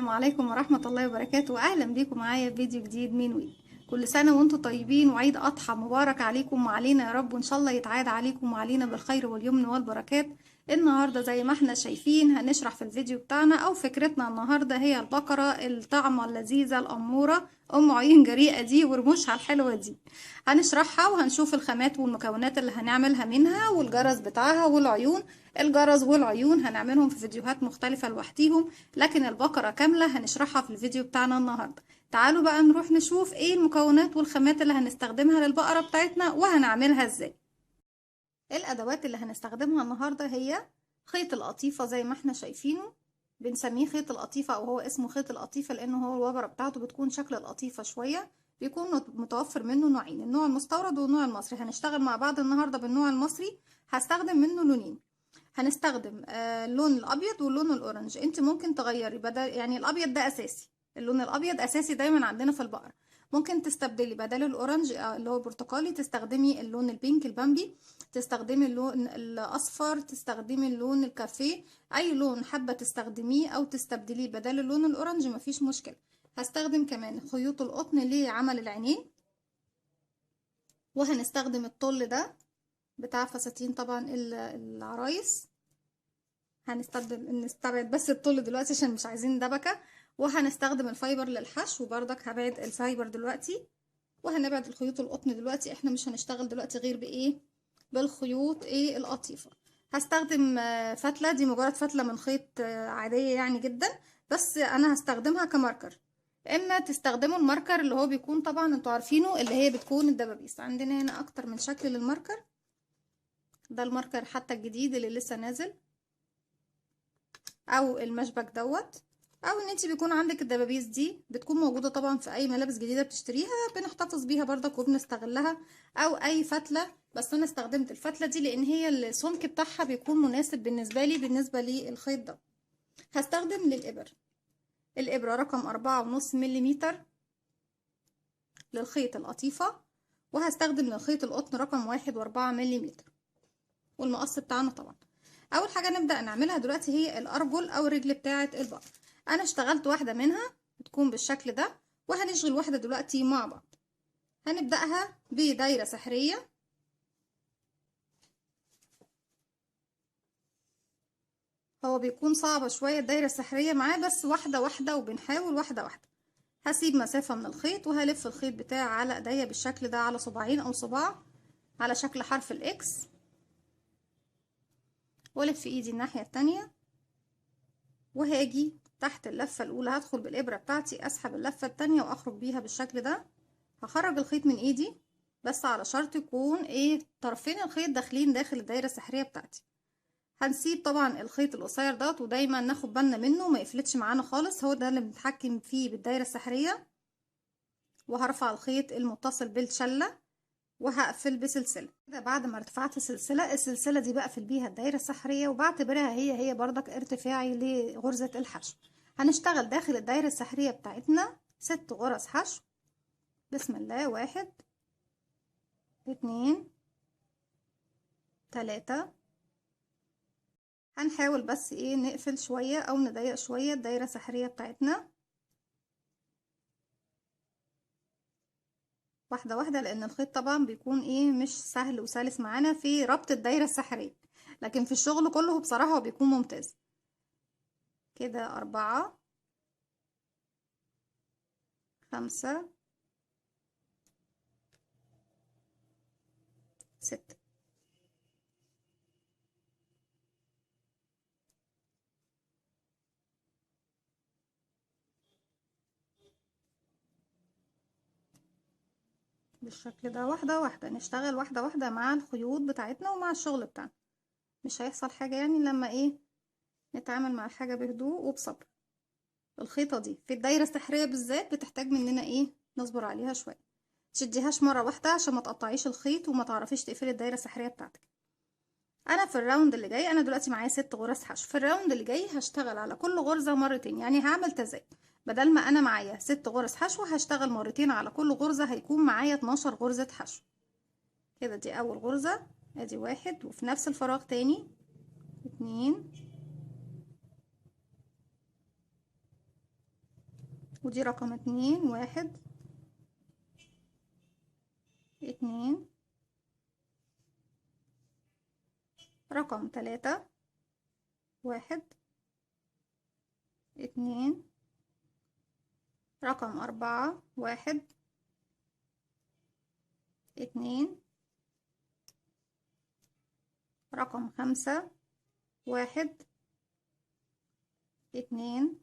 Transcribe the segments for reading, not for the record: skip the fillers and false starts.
السلام عليكم ورحمة الله وبركاته. أهلا بيكم معايا في فيديو جديد من وي. كل سنة وانتم طيبين وعيد أضحى مبارك عليكم وعلينا يا رب، وإن شاء الله يتعاد عليكم وعلينا بالخير واليمن والبركات. النهاردة زي ما احنا شايفين هنشرح في الفيديو بتاعنا، أو فكرتنا النهاردة هي البقرة الطعمة اللذيذة الأمورة أم عيون جريئة دي ورموشها الحلوة دي. هنشرحها وهنشوف الخامات والمكونات اللي هنعملها منها والجرس بتاعها والعيون. الجرس والعيون هنعملهم في فيديوهات مختلفة لوحديهم، لكن البقرة كاملة هنشرحها في الفيديو بتاعنا النهاردة. تعالوا بقى نروح نشوف ايه المكونات والخامات اللي هنستخدمها للبقرة بتاعتنا وهنعملها ازاي. الادوات اللي هنستخدمها النهاردة هي خيط القطيفة زي ما احنا شايفينه، بنسميه خيط القطيفة او هو اسمه خيط القطيفة لانه هو الوبرة بتاعته بتكون شكل القطيفة شوية. بيكون متوفر منه نوعين، النوع المستورد والنوع المصري. هنشتغل مع بعض النهاردة بالنوع المصري، هستخدم منه لونين. هنستخدم اللون الابيض واللون الاورنج. انت ممكن تغيري بدل، يعني الابيض ده اساسي، اللون الابيض اساسي دايما عندنا في البقرة. ممكن تستبدلي بدل الاورنج اللي هو برتقالي تستخدمي اللون البينك البامبي، تستخدمي اللون الاصفر، تستخدمي اللون الكافيه. اي لون حابة تستخدميه او تستبدليه بدل اللون الاورنج مفيش مشكلة. هستخدم كمان خيوط القطن لعمل العينين، وهنستخدم الطل ده بتاع فساتين طبعا العرايس. نستبعد بس الطول دلوقتي عشان مش عايزين دبكة. وهنستخدم الفايبر للحشو، وبرضك هبعد الفايبر دلوقتي. وهنبعد الخيوط القطن دلوقتي، احنا مش هنشتغل دلوقتي غير بايه؟ بالخيوط القطيفة. هستخدم فتلة، دي مجرد فتلة من خيط عادية يعني جدا، بس انا هستخدمها كماركر. اما تستخدموا الماركر اللي هو بيكون طبعا انتوا عارفينه، اللي هي بتكون الدبابيس. عندنا هنا اكتر من شكل للماركر، ده الماركر حتى الجديد اللي لسه نازل، او المشبك دوت، او ان انت بيكون عندك الدبابيس دي بتكون موجوده طبعا في اي ملابس جديده بتشتريها، بنحتفظ بيها برضك وبنستغلها. او اي فتله، بس انا استخدمت الفتله دي لان هي السمك بتاعها بيكون مناسب بالنسبه لي بالنسبه للخيط ده. هستخدم للابر الابره رقم 4.5 ملم للخيط القطيفه، وهستخدم للخيط القطن رقم 1.4 ملم، والمقص بتاعنا طبعا. اول حاجه نبدا نعملها دلوقتي هي الارجل او الرجل بتاعه البقر. انا اشتغلت واحده منها بتكون بالشكل ده، وهنشغل واحده دلوقتي مع بعض. هنبداها بدايره سحريه، هو بيكون صعبه شويه الدايره السحريه معاه، بس واحده واحده وبنحاول واحده واحده. هسيب مسافه من الخيط وهلف الخيط بتاعي على ايديا بالشكل ده، على صباعين او صباع على شكل حرف الاكس، والف ايدي الناحيه التانية، وهاجي تحت اللفة الأولى هدخل بالإبرة بتاعتي أسحب اللفة التانية وأخرج بيها بالشكل ده. هخرج الخيط من إيدي، بس على شرط يكون طرفين الخيط داخلين داخل الدايرة السحرية بتاعتي. هنسيب طبعا الخيط القصير دوت، ودايما ناخد بالنا منه ما يفلتش معانا خالص، هو ده اللي بنتحكم فيه بالدايرة السحرية. وهرفع الخيط المتصل بالشلة وهقفل بسلسلة كده. بعد ما ارتفعت السلسلة دي بقفل بيها الدايرة السحرية، وبعتبرها هي برضك ارتفاعي لغرزة الحشو. هنشتغل داخل الدايرة السحرية بتاعتنا 6 غرز حشو. بسم الله، 1 2 3. هنحاول بس نقفل شوية او نضيق شوية الدايرة السحرية بتاعتنا واحدة واحدة، لان الخيط طبعا بيكون مش سهل وسلس معانا في ربط الدايرة السحرية، لكن في الشغل كله بصراحة هو بيكون ممتاز. كده 4 5 6. بالشكل ده واحدة واحدة، نشتغل واحدة واحدة مع الخيوط بتاعتنا ومع الشغل بتاعنا. مش هيحصل حاجة يعني لما نتعامل مع الحاجة بهدوء وبصبر. الخيطة دي في الدايرة السحرية بالذات بتحتاج مننا نصبر عليها شوية، تشديهاش مرة واحدة عشان ما تقطعيش الخيط وما تعرفيش تقفلي الدايرة السحرية بتاعتك. انا في الراوند اللي جاي، انا دلوقتي معايا 6 غرز حشو، في الراوند اللي جاي هشتغل على كل غرزة مرتين، يعني هعمل تزايد. بدل ما انا معايا 6 غرز حشو هشتغل مرتين على كل غرزة، هيكون معايا 12 غرزة حشو. كده دي اول غرزة، ادي 1، وفي نفس الفراغ تاني 2 ودي رقم 2 1 2. رقم 3 1 2. رقم 4 1 2. رقم 5 1 2.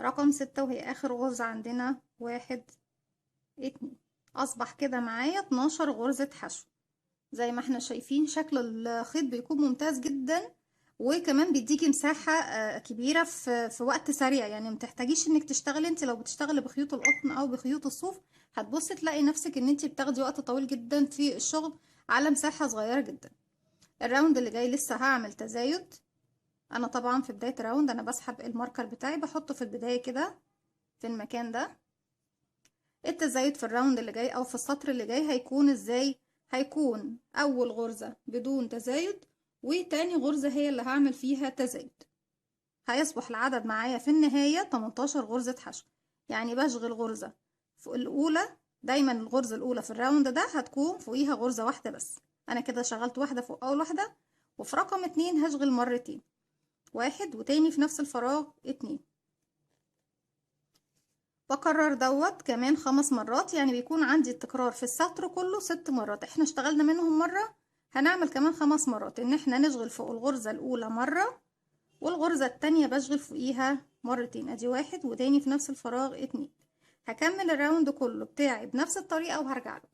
رقم 6 وهي آخر غرزة عندنا 1 2. أصبح كده معايا 12 غرزة حشو. زي ما احنا شايفين شكل الخيط بيكون ممتاز جدا، وكمان بيديكي مساحة كبيرة في وقت سريع. يعني متحتاجيش انك تشتغلي، انت لو بتشتغلي بخيوط القطن او بخيوط الصوف هتبصي تلاقي نفسك ان انت بتاخدي وقت طويل جدا في الشغل على مساحة صغيرة جدا. الراوند اللي جاي لسه هعمل تزايد. انا طبعا في بداية راوند انا بسحب الماركر بتاعي بحطه في البداية كده في المكان ده. التزايد في الراوند اللي جاي او في السطر اللي جاي هيكون ازاي؟ هيكون اول غرزة بدون تزايد، وتاني غرزة هي اللي هعمل فيها تزايد. هيصبح العدد معايا في النهاية 18 غرزة حشو. يعني بشغل غرزة فوق الأولى. دايما الغرزة الأولى في الراوند ده هتكون فوقيها غرزة واحدة بس. أنا كده شغلت واحدة فوق أول واحدة، وفي رقم 2 هشغل مرتين، 1 وتاني في نفس الفراغ 2. بكرر دوت كمان 5 مرات، يعني بيكون عندي التكرار في السطر كله 6 مرات. احنا اشتغلنا منهم مرة، هنعمل كمان 5 مرات. ان احنا نشغل فوق الغرزة الأولى مرة، والغرزة التانية بشغل فوقيها مرتين. ادي 1 وتاني في نفس الفراغ 2. هكمل الراوند كله بتاعي بنفس الطريقة وهرجع لكم.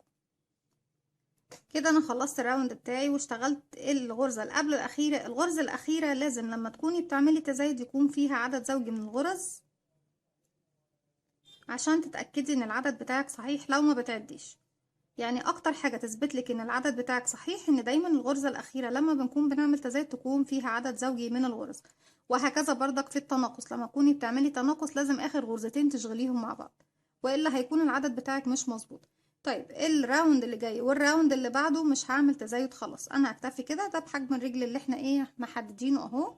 كده انا خلصت الراوند بتاعي واشتغلت الغرزة اللي قبل الأخيرة. الغرزة الأخيرة لازم لما تكوني بتعملي تزايد يكون فيها عدد زوجي من الغرز، عشان تتأكدي ان العدد بتاعك صحيح. لو ما بتعديش، يعني اكتر حاجة تثبت لك ان العدد بتاعك صحيح ان دايما الغرزة الاخيرة لما بنكون بنعمل تزايد تكون فيها عدد زوجي من الغرز. وهكذا بردك في التناقص، لما تكوني بتعملي تناقص لازم اخر غرزتين تشغليهم مع بعض، والا هيكون العدد بتاعك مش مظبوط. طيب الراوند اللي جاي والراوند اللي بعده مش هعمل تزايد خلاص، انا هكتفي كده. ده بحجم الرجل اللي احنا محددينه اهو.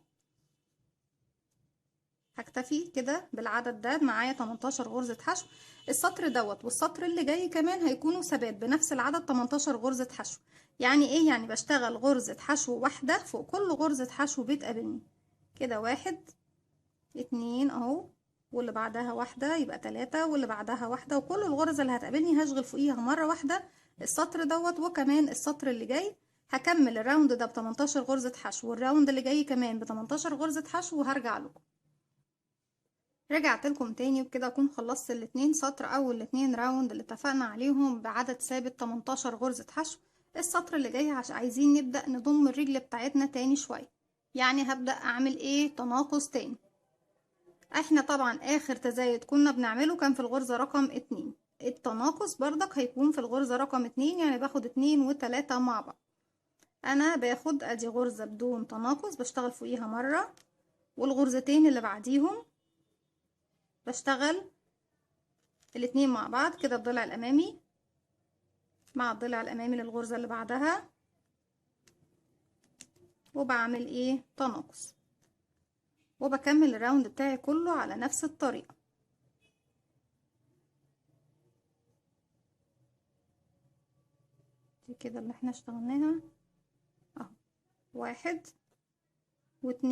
هكتفي كده بالعدد ده. معايا 18 غرزة حشو. السطر دوت والسطر اللي جاي كمان هيكونوا ثبات بنفس العدد 18 غرزة حشو. يعني ايه؟ يعني بشتغل غرزة حشو واحدة فوق كل غرزة حشو بتقابلني. كده 1 2 اهو، واللي بعدها واحدة يبقى 3، واللي بعدها واحدة، وكل الغرز اللي هتقابلني هشغل فوقيها مرة واحدة. السطر دوت وكمان السطر اللي جاي هكمل الراوند ده ب 18 غرزة حشو، والراوند اللي جاي كمان ب 18 غرزة حشو، وهرجع لكم. رجعت لكم تاني، وبكده اكون خلصت الاتنين سطر او الاتنين راوند اللي اتفقنا عليهم بعدد ثابت 18 غرزة حشو. السطر اللي جاي عايزين نبدأ نضم الرجل بتاعتنا تاني شوية. يعني هبدأ اعمل ايه؟ تناقص تاني. احنا طبعا اخر تزايد كنا بنعمله كان في الغرزة رقم 2. التناقص بردك هيكون في الغرزة رقم 2، يعني باخد 2 و3 مع بعض. انا باخد ادي غرزة بدون تناقص بشتغل فوقيها مرة، والغرزتين اللي بعديهم بشتغل الاتنين مع بعض كده. الضلع الامامي مع الضلع الامامي للغرزة اللي بعدها، وبعمل ايه؟ تناقص، وبكمل الراوند بتاعي كله على نفس الطريقة. دي كده اللي احنا اشتغلناها اهو. 1 و2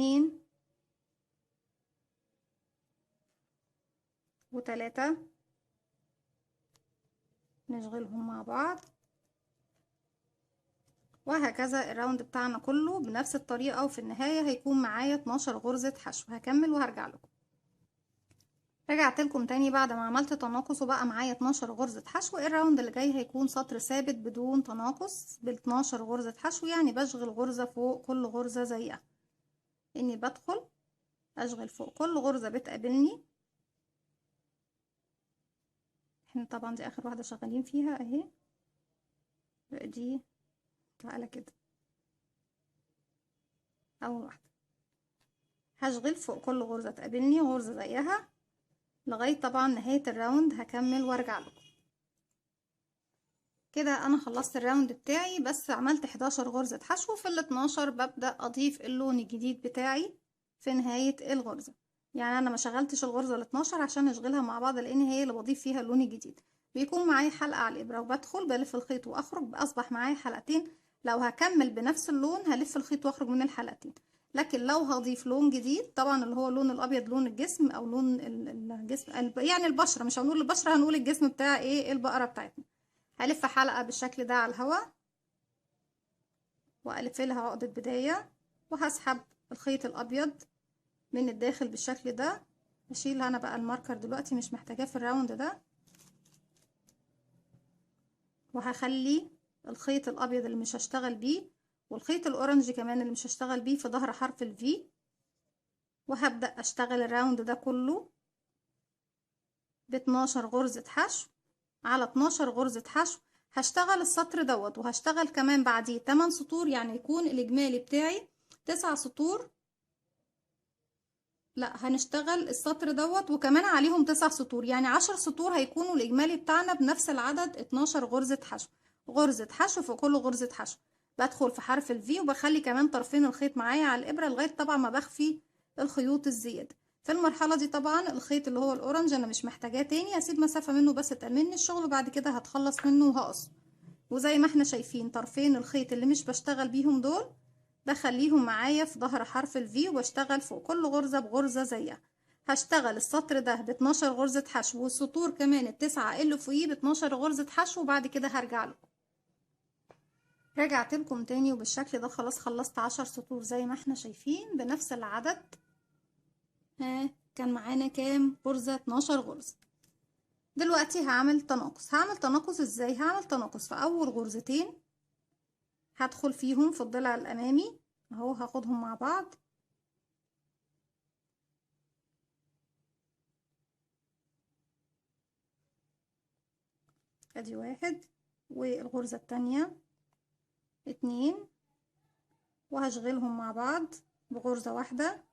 و3 نشغلهم مع بعض، وهكذا الراوند بتاعنا كله بنفس الطريقة. وفي النهاية هيكون معايا 12 غرزة حشو. هكمل وهرجع لكم. رجعت لكم تاني بعد ما عملت تناقص وبقى معايا 12 غرزة حشو. الراوند اللي جاي هيكون سطر ثابت بدون تناقص بال 12 غرزة حشو، يعني بشغل غرزة فوق كل غرزة زيها. اني بدخل اشغل فوق كل غرزة بتقابلني. احنا طبعا دي اخر واحدة شغالين فيها اهي، دي تعالى كده اول واحدة. هشغل فوق كل غرزة تقابلني غرزة زيها لغاية طبعا نهاية الراوند. هكمل وارجع لكم. كده انا خلصت الراوند بتاعي، بس عملت 11 غرزة حشو. في ال 12 ببدأ اضيف اللون الجديد بتاعي في نهاية الغرزة. يعني انا ما شغلتش الغرزة ال 12 عشان اشغلها مع بعض، لان هي اللي بضيف فيها اللون الجديد. بيكون معايا حلقة على الابرة وبدخل بلف الخيط واخرج، اصبح معايا حلقتين. لو هكمل بنفس اللون هلف الخيط واخرج من الحلقتين. لكن لو هضيف لون جديد طبعا اللي هو اللون الابيض، لون الجسم او لون الجسم يعني البشرة، مش هنقول البشرة، هنقول الجسم بتاع ايه البقرة بتاعتنا. هلف حلقة بالشكل ده على الهواء والف لها عقدة بداية، وهسحب الخيط الابيض من الداخل بالشكل ده. هشيل انا بقى الماركر دلوقتي، مش محتاجاه في الراوند ده. وهخلي الخيط الابيض اللي مش هشتغل بيه والخيط الاورنج كمان اللي مش هشتغل بيه في ظهر حرف الفي، وهبدأ اشتغل الراوند ده كله ب 12 غرزة حشو على 12 غرزة حشو. هشتغل السطر دوت وهشتغل كمان بعديه 8 سطور، يعني يكون الاجمالي بتاعي 9 سطور. لا، هنشتغل السطر دوت وكمان عليهم 9 سطور، يعني 10 سطور هيكونوا الاجمالي بتاعنا بنفس العدد 12 غرزة حشو. غرزة حشو في كل غرزة حشو. بدخل في حرف الفي وبخلي كمان طرفين الخيط معايا على الابرة لغاية طبعا ما بخفي الخيوط الزيادة. في المرحلة دي طبعا الخيط اللي هو الاورنج انا مش محتاجاه تاني، هسيب مسافة منه بس تأمن الشغل، وبعد كده هتخلص منه وهقص. وزي ما احنا شايفين طرفين الخيط اللي مش بشتغل بيهم دول بخليهم معايا في ظهر حرف الفي، واشتغل فوق كل غرزة بغرزة زيها. هشتغل السطر ده ب 12 غرزة حشو، والسطور كمان التسعة اللي فوقيه ب 12 غرزة حشو، وبعد كده هرجع لكم. رجعت لكم تاني وبالشكل ده خلاص خلصت 10 سطور زي ما احنا شايفين بنفس العدد. ها كان معانا كام غرزة؟ 12 غرزة. دلوقتي هعمل تناقص. هعمل تناقص ازاي؟ هعمل تناقص في اول غرزتين، هدخل فيهم في الضلع الامامي اهو، هاخدهم مع بعض ادي واحد، والغرزة التانية اتنين، وهشغلهم مع بعض بغرزة واحدة.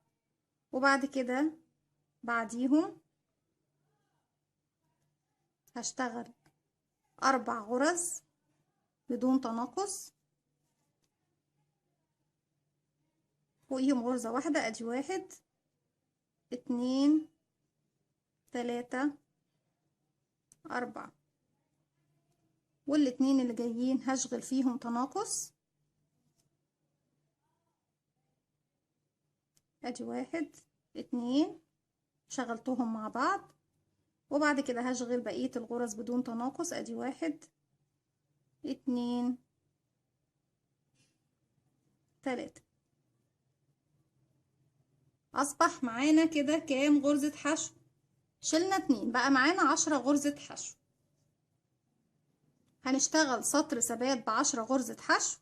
وبعد كده بعديهم هشتغل 4 غرز بدون تناقص، فوقيهم غرزة واحدة. ادي واحد اتنين تلاتة 4، والاتنين اللي جايين هشغل فيهم تناقص. ادي واحد اتنين شغلتهم مع بعض، وبعد كده هشغل بقية الغرز بدون تناقص. ادي واحد اتنين تلاتة. اصبح معانا كده كام غرزة حشو؟ شلنا 2 بقى معانا 10 غرزة حشو. هنشتغل سطر ثبات ب10 غرزة حشو،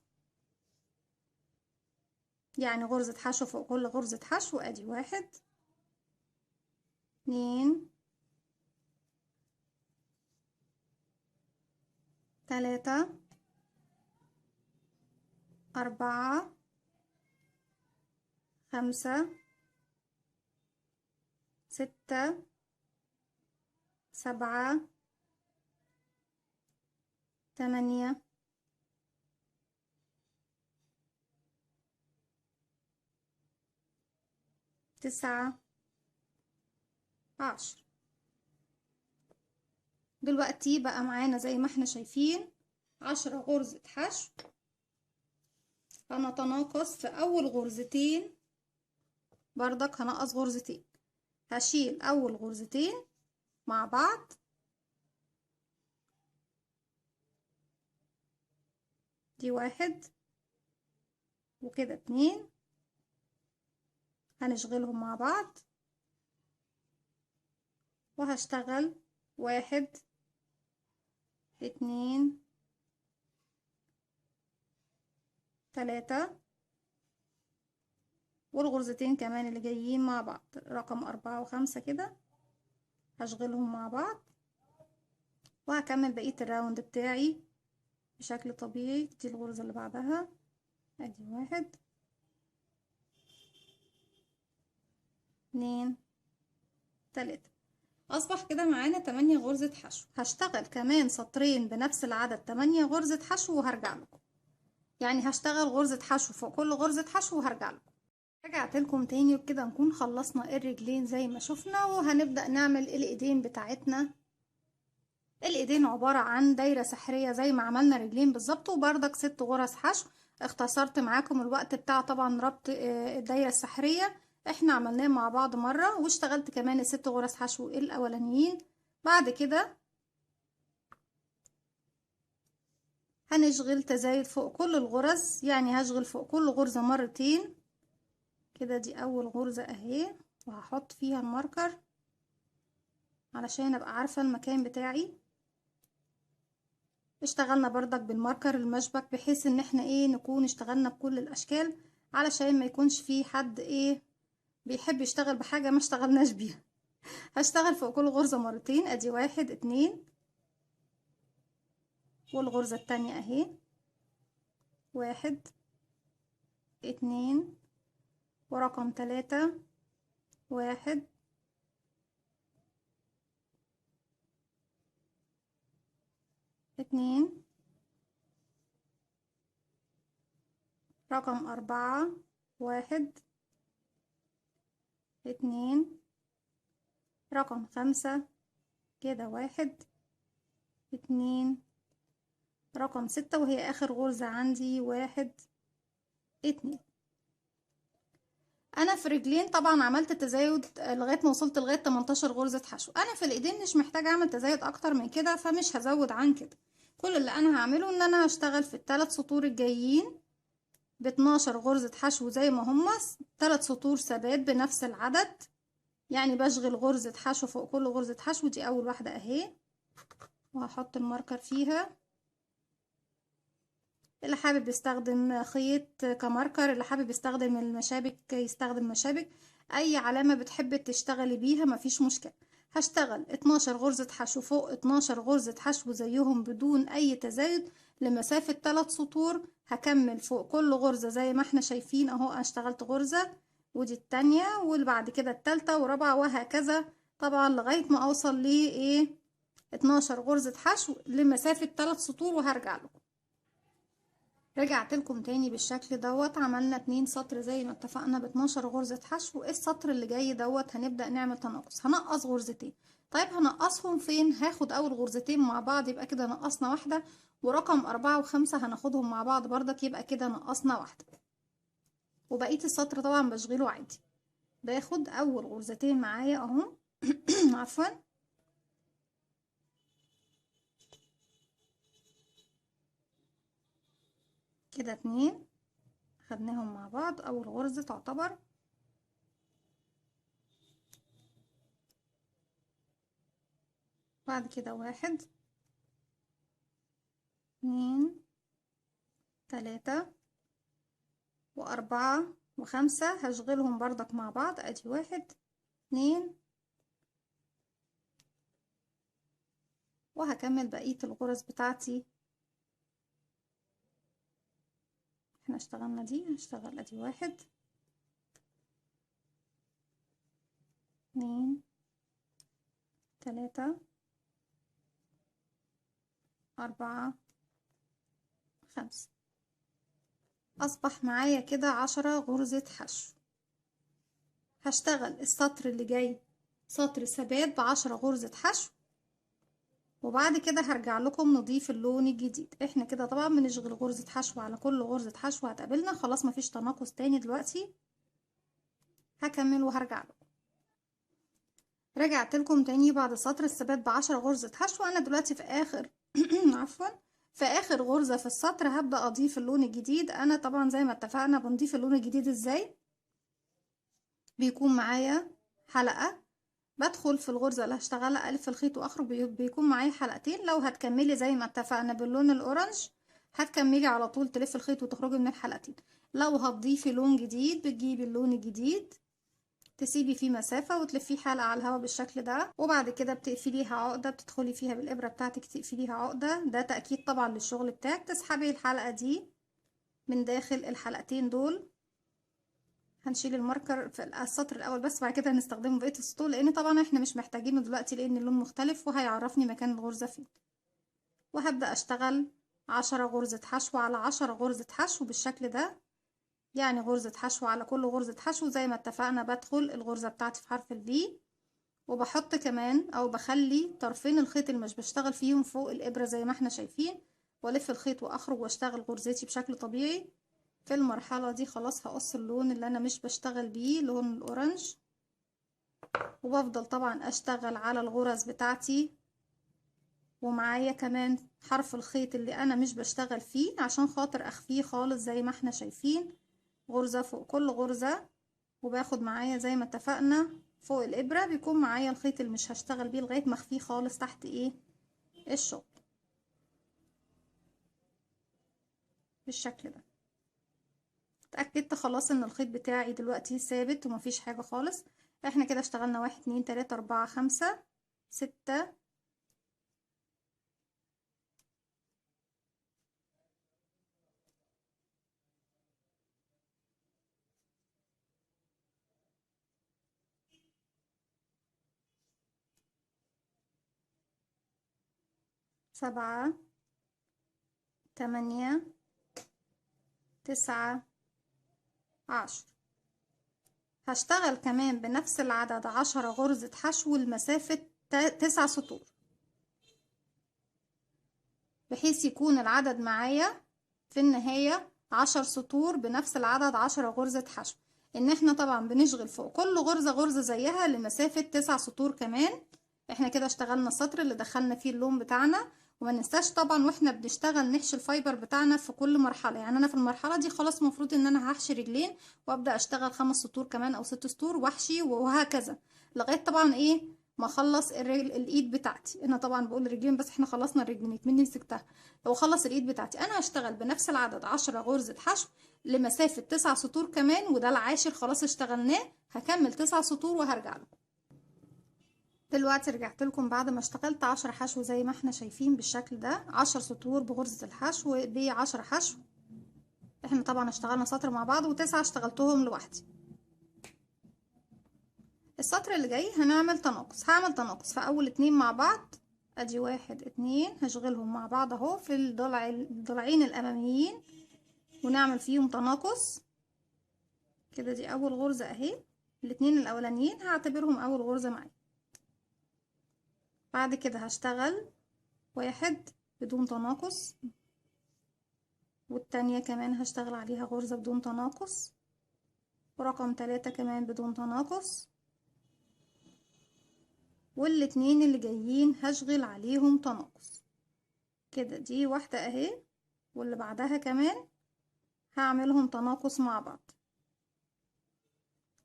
يعني غرزة حشو فوق كل غرزة حشو. ادي واحد اتنين تلاتة 4 5 6 7 8 9 10. دلوقتي بقى معانا زي ما احنا شايفين 10 غرزة حشو. هنتناقص في اول غرزتين، بردك هنقص غرزتين. هشيل اول غرزتين مع بعض، دي واحد وكده اتنين، هنشغلهم مع بعض وهشتغل واحد اتنين تلاتة، والغرزتين كمان اللي جايين مع بعض رقم 4 و5 كده هشغلهم مع بعض، وهكمل بقية الراوند بتاعي بشكل طبيعي. دي الغرزة اللي بعدها، ادي واحد اتنين تلاتة. اصبح كده معانا 8 غرزة حشو. هشتغل كمان سطرين بنفس العدد 8 غرزة حشو وهرجع لكم، يعني هشتغل غرزة حشو فوق كل غرزة حشو وهرجع لكم. رجعت لكم تاني وبكده نكون خلصنا الرجلين زي ما شفنا، وهنبدأ نعمل الايدين بتاعتنا. الايدين عبارة عن دايرة سحرية زي ما عملنا رجلين بالظبط، وبردك 6 غرز حشو. اختصرت معاكم الوقت بتاع طبعا ربط الدايرة السحرية، احنا عملناه مع بعض مرة، واشتغلت كمان ال6 غرز حشو الاولانيين. بعد كده هنشغل تزايد فوق كل الغرز، يعني هشغل فوق كل غرزة مرتين كده. دي اول غرزة اهي، وهحط فيها الماركر علشان ابقى عارفة المكان بتاعي. اشتغلنا بردك بالماركر المشبك بحيث ان احنا نكون اشتغلنا بكل الاشكال، علشان ما يكونش في حد بيحب يشتغل بحاجة ما اشتغلناش بيها. هشتغل فوق كل غرزة مرتين، ادي 1 2، والغرزة التانية اهي 1 2، ورقم 3 1 2، رقم 4 1 2، رقم 5 كده 1 2، رقم 6 وهي اخر غرزة عندي 1 2. انا في رجلين طبعا عملت تزايد لغايه ما وصلت لغايه 18 غرزه حشو. انا في الايدين مش محتاجه اعمل تزايد اكتر من كده، فمش هزود عن كده. كل اللي انا هعمله ان انا هشتغل في ال3 سطور الجايين ب 12 غرزه حشو زي ما هما 3 سطور ثبات بنفس العدد، يعني بشغل غرزه حشو فوق كل غرزه حشو. دي اول واحده اهي، وهحط الماركر فيها. اللي حابب يستخدم خيط كماركر، اللي حابب يستخدم المشابك يستخدم مشابك، اي علامة بتحب تشتغلي بيها مفيش مشكلة. هشتغل 12 غرزة حشو فوق 12 غرزة حشو زيهم بدون اي تزايد لمسافة 3 سطور. هكمل فوق كل غرزة زي ما احنا شايفين اهو، انا اشتغلت غرزة ودي التانية، واللي بعد كده التالتة ورابعة وهكذا، طبعا لغاية ما اوصل ل 12 غرزة حشو لمسافة 3 سطور، وهرجع لكم. رجعت لكم تاني بالشكل دوت. عملنا 2 سطر زي ما اتفقنا ب 12 غرزة حشو. السطر اللي جاي دوت هنبدأ نعمل تناقص، هنقص غرزتين. طيب هنقصهم فين؟ هاخد اول غرزتين مع بعض، يبقى كده نقصنا واحدة، ورقم 4 و5 هناخدهم مع بعض بردك، يبقى كده نقصنا واحدة. وبقية السطر طبعا بشغله عادي، باخد اول غرزتين معايا اهو عفوا، كده 2 خدناهم مع بعض، اول غرزة تعتبر. بعد كده 1 2 3 و4 و5 هشغلهم بردك مع بعض، ادي 1 2، وهكمل بقية الغرز بتاعتي. احنا اشتغلنا دي، هشتغل ادي 1 2 3 4 5. اصبح معايا كده 10 غرزة حشو. هشتغل السطر اللي جاي سطر ثبات ب10 غرزة حشو، وبعد كده هرجع لكم نضيف اللون الجديد. احنا كده طبعا بنشغل غرزة حشو على كل غرزة حشو هتقابلنا، خلاص مفيش تناقص تاني دلوقتي. هكمل وهرجع لكم. رجعت لكم تاني بعد سطر الثبات ب10 غرزة حشو. انا دلوقتي في اخر عفوا في اخر غرزة في السطر هبدأ اضيف اللون الجديد. انا طبعا زي ما اتفقنا بنضيف اللون الجديد ازاي. بيكون معايا حلقة، بدخل في الغرزة اللي هشتغلها الف الخيط واخرج، بيكون معايا حلقتين. لو هتكملي زي ما اتفقنا باللون الاورنج هتكملي على طول تلف الخيط وتخرجي من الحلقتين. لو هتضيفي لون جديد بتجيبي اللون الجديد تسيبي فيه مسافة وتلفيه حلقة على الهواء بالشكل ده، وبعد كده بتقفليها عقدة، بتدخلي فيها بالإبرة بتاعتك تقفليها عقدة. ده تأكيد طبعا للشغل بتاعك. تسحبي الحلقة دي من داخل الحلقتين دول. هنشيل الماركر في السطر الأول بس، بعد كده هنستخدمه بقية السطور، لأن طبعا احنا مش محتاجينه دلوقتي لأن اللون مختلف وهيعرفني مكان الغرزة فين. وهبدأ أشتغل 10 غرزة حشو على 10 غرزة حشو بالشكل ده. يعني غرزة حشو على كل غرزة حشو زي ما اتفقنا. بدخل الغرزة بتاعتي في حرف الفي، وبحط كمان او بخلي طرفين الخيط اللي مش بشتغل فيهم فوق الابرة زي ما احنا شايفين، والف الخيط واخرج واشتغل غرزتي بشكل طبيعي. في المرحلة دي خلاص هقص اللون اللي انا مش بشتغل بيه، لون الاورنج، وبفضل طبعا اشتغل على الغرز بتاعتي. ومعايا كمان حرف الخيط اللي انا مش بشتغل فيه عشان خاطر اخفيه خالص زي ما احنا شايفين، غرزة فوق كل غرزة. وباخد معايا زي ما اتفقنا فوق الابرة بيكون معايا الخيط اللي مش هشتغل بيه لغاية ما اخفيه خالص تحت ايه الشغل بالشكل ده. اتأكدت خلاص ان الخيط بتاعي دلوقتي ثابت ومفيش حاجة خالص. احنا كده اشتغلنا 1 2 3 4 5 6 7 8 9 10. هشتغل كمان بنفس العدد 10 غرزة حشو لمسافة 9 سطور، بحيث يكون العدد معايا في النهاية 10 سطور بنفس العدد 10 غرزة حشو. ان احنا طبعا بنشغل فوق كل غرزة غرزة زيها لمسافة 9 سطور كمان. احنا كده اشتغلنا السطر اللي دخلنا فيه اللون بتاعنا. وما ننساش طبعا واحنا بنشتغل نحشي الفايبر بتاعنا في كل مرحلة. يعني انا في المرحلة دي خلاص مفروض ان انا هحشي رجلين وابدأ اشتغل 5 سطور كمان او 6 سطور واحشي وهكذا لغاية طبعا ايه ما اخلص الرجل الايد بتاعتي. انا طبعا بقول رجلين بس احنا خلصنا الرجلين مني مسكتها. لو اخلص الايد بتاعتي انا هشتغل بنفس العدد 10 غرزة حشو لمسافة 9 سطور كمان، وده العاشر خلاص اشتغلناه. هكمل 9 سطور وهرجع لكم. دلوقتي رجعت لكم بعد ما اشتغلت 10 حشو زي ما احنا شايفين بالشكل ده. 10 سطور بغرزة الحشو ب10 حشو. احنا طبعا اشتغلنا سطر مع بعض وتسعة اشتغلتهم لوحدي. السطر اللي جاي هنعمل تناقص. هعمل تناقص في اول 2 مع بعض. ادي 1 2 هشغلهم مع بعض اهو في الضلعين الاماميين ونعمل فيهم تناقص كده. دي اول غرزة اهي. الاتنين الاولانيين هعتبرهم اول غرزة معايا. بعد كده هشتغل 1 بدون تناقص، والتانية كمان هشتغل عليها غرزة بدون تناقص، ورقم 3 كمان بدون تناقص، والاتنين اللي جايين هشغل عليهم تناقص كده. دي واحدة اهي، واللي بعدها كمان هعملهم تناقص مع بعض،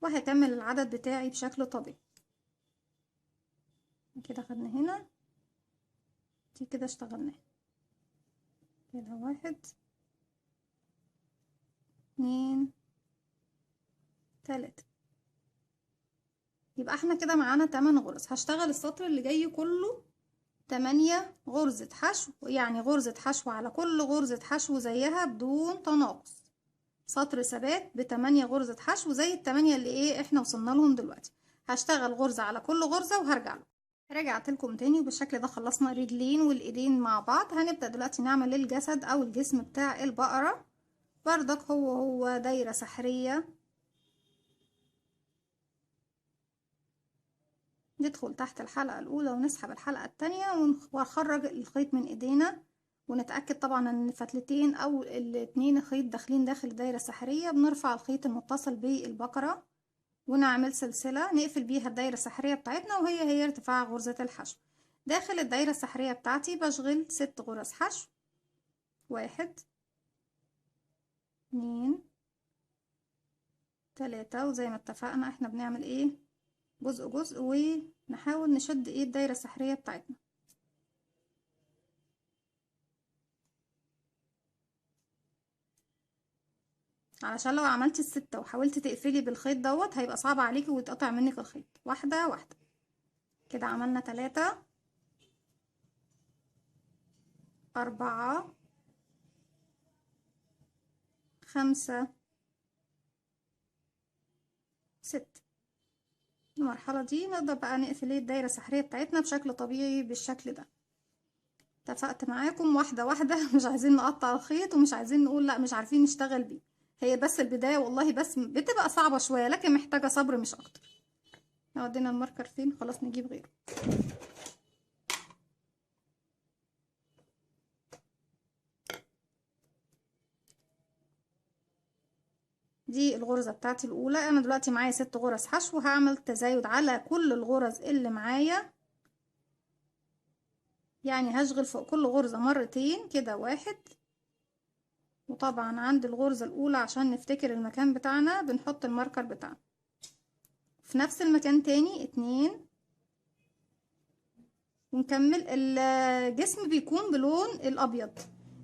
وهكمل العدد بتاعي بشكل طبيعي. كده خدنا هنا دي كده اشتغلناها كده. 1 2 3. يبقى احنا كده معانا 8 غرز. هشتغل السطر اللي جاي كله 8 غرزة حشو، يعني غرزة حشو على كل غرزة حشو زيها بدون تناقص. سطر ثبات ب8 غرزة حشو زي ال8 اللي ايه احنا وصلنا لهم دلوقتي. هشتغل غرزة على كل غرزة وهرجع لكم. رجعت لكم تاني وبالشكل ده خلصنا الرجلين والايدين مع بعض. هنبدأ دلوقتي نعمل الجسد او الجسم بتاع البقرة. بردك هو دايرة سحرية. ندخل تحت الحلقة الأولى ونسحب الحلقة التانية ونخرج الخيط من ايدينا، ونتأكد طبعا ان الفتلتين او الاتنين خيط داخلين داخل الدايرة السحرية. بنرفع الخيط المتصل بالبقرة ونعمل سلسلة نقفل بيها الدايرة السحرية بتاعتنا، وهي ارتفاع غرزة الحشو. داخل الدايرة السحرية بتاعتي بشغل 6 غرز حشو. 1 2 3. وزي ما اتفقنا احنا بنعمل ايه جزء جزء ونحاول نشد ايه الدايرة السحرية بتاعتنا. علشان لو عملتي ال6 وحاولتي تقفلي بالخيط دوت هيبقى صعب عليكي ويتقطع منك الخيط. واحدة واحدة كده. عملنا 3 4 5 6. المرحلة دي نقدر بقى نقفل الدايرة السحرية بتاعتنا بشكل طبيعي بالشكل ده. اتفقت معاكم واحدة واحدة مش عايزين نقطع الخيط ومش عايزين نقول لا مش عارفين نشتغل بيه. هي بس البداية والله بس بتبقى صعبة شوية، لكن محتاجة صبر مش اكتر. ودينا الماركر فين؟ خلاص نجيب غيره. دي الغرزة بتاعتي الاولى. انا دلوقتي معايا 6 غرز حشو، هعمل تزايد على كل الغرز اللي معايا، يعني هشغل فوق كل غرزة مرتين كده 1. وطبعا عند الغرزة الاولى عشان نفتكر المكان بتاعنا بنحط الماركر بتاعنا في نفس المكان تاني 2. ونكمل. الجسم بيكون بلون الابيض،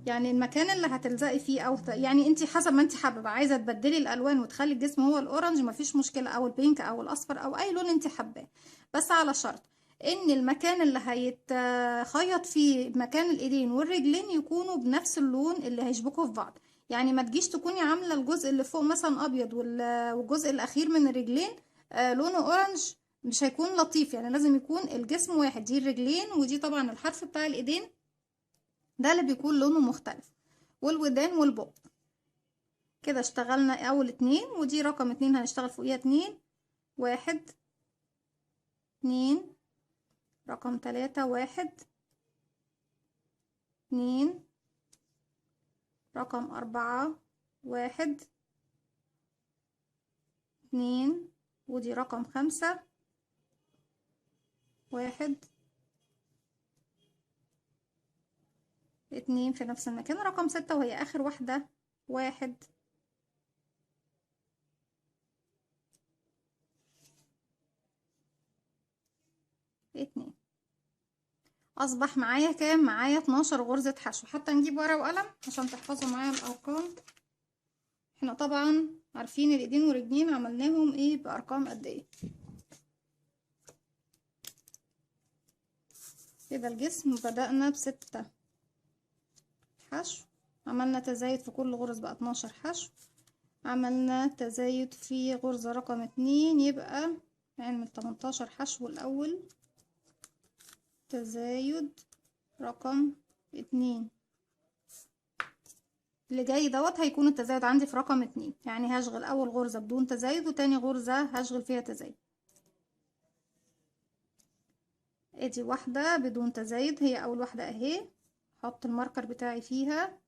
يعني المكان اللي هتلزقي فيه او يعني انت حسب ما انت حابه، عايزه تبدلي الالوان وتخلي الجسم هو الاورنج مفيش مشكله، او البينك او الاصفر او اي لون انت حباه، بس على شرط ان المكان اللي هيتخيط فيه مكان الايدين والرجلين يكونوا بنفس اللون اللي هيشبكوا في بعض. يعني ما تجيش تكوني عامله الجزء اللي فوق مثلا ابيض والجزء الاخير من الرجلين لونه اورنج، مش هيكون لطيف. يعني لازم يكون الجسم واحد، دي الرجلين ودي طبعا الحرف بتاع الايدين ده اللي بيكون لونه مختلف، والودان والبق. كده اشتغلنا اول 2، ودي رقم 2 هنشتغل فوقيها 2 1 2. رقم 3 1 2. رقم 4 1 2. ودي رقم 5 1 2 في نفس المكان. رقم 6 وهي اخر واحدة 1 2. اصبح معايا كام؟ معايا 12 غرزة حشو. حتى نجيب ورقة وقلم عشان تحفظوا معايا الارقام. احنا طبعا عارفين الايدين والرجلين عملناهم ايه بارقام قد ايه. كده الجسم بدأنا ب6 حشو، عملنا تزايد في كل غرز بقى 12 حشو، عملنا تزايد في غرزة رقم 2 يبقى نعمل 18 حشو الاول، تزايد رقم 2. اللي جاي دوت هيكون التزايد عندي في رقم 2، يعني هشغل اول غرزة بدون تزايد وتاني غرزة هشغل فيها تزايد. ادي واحدة بدون تزايد، هي اول واحدة اهي، احط الماركر بتاعي فيها.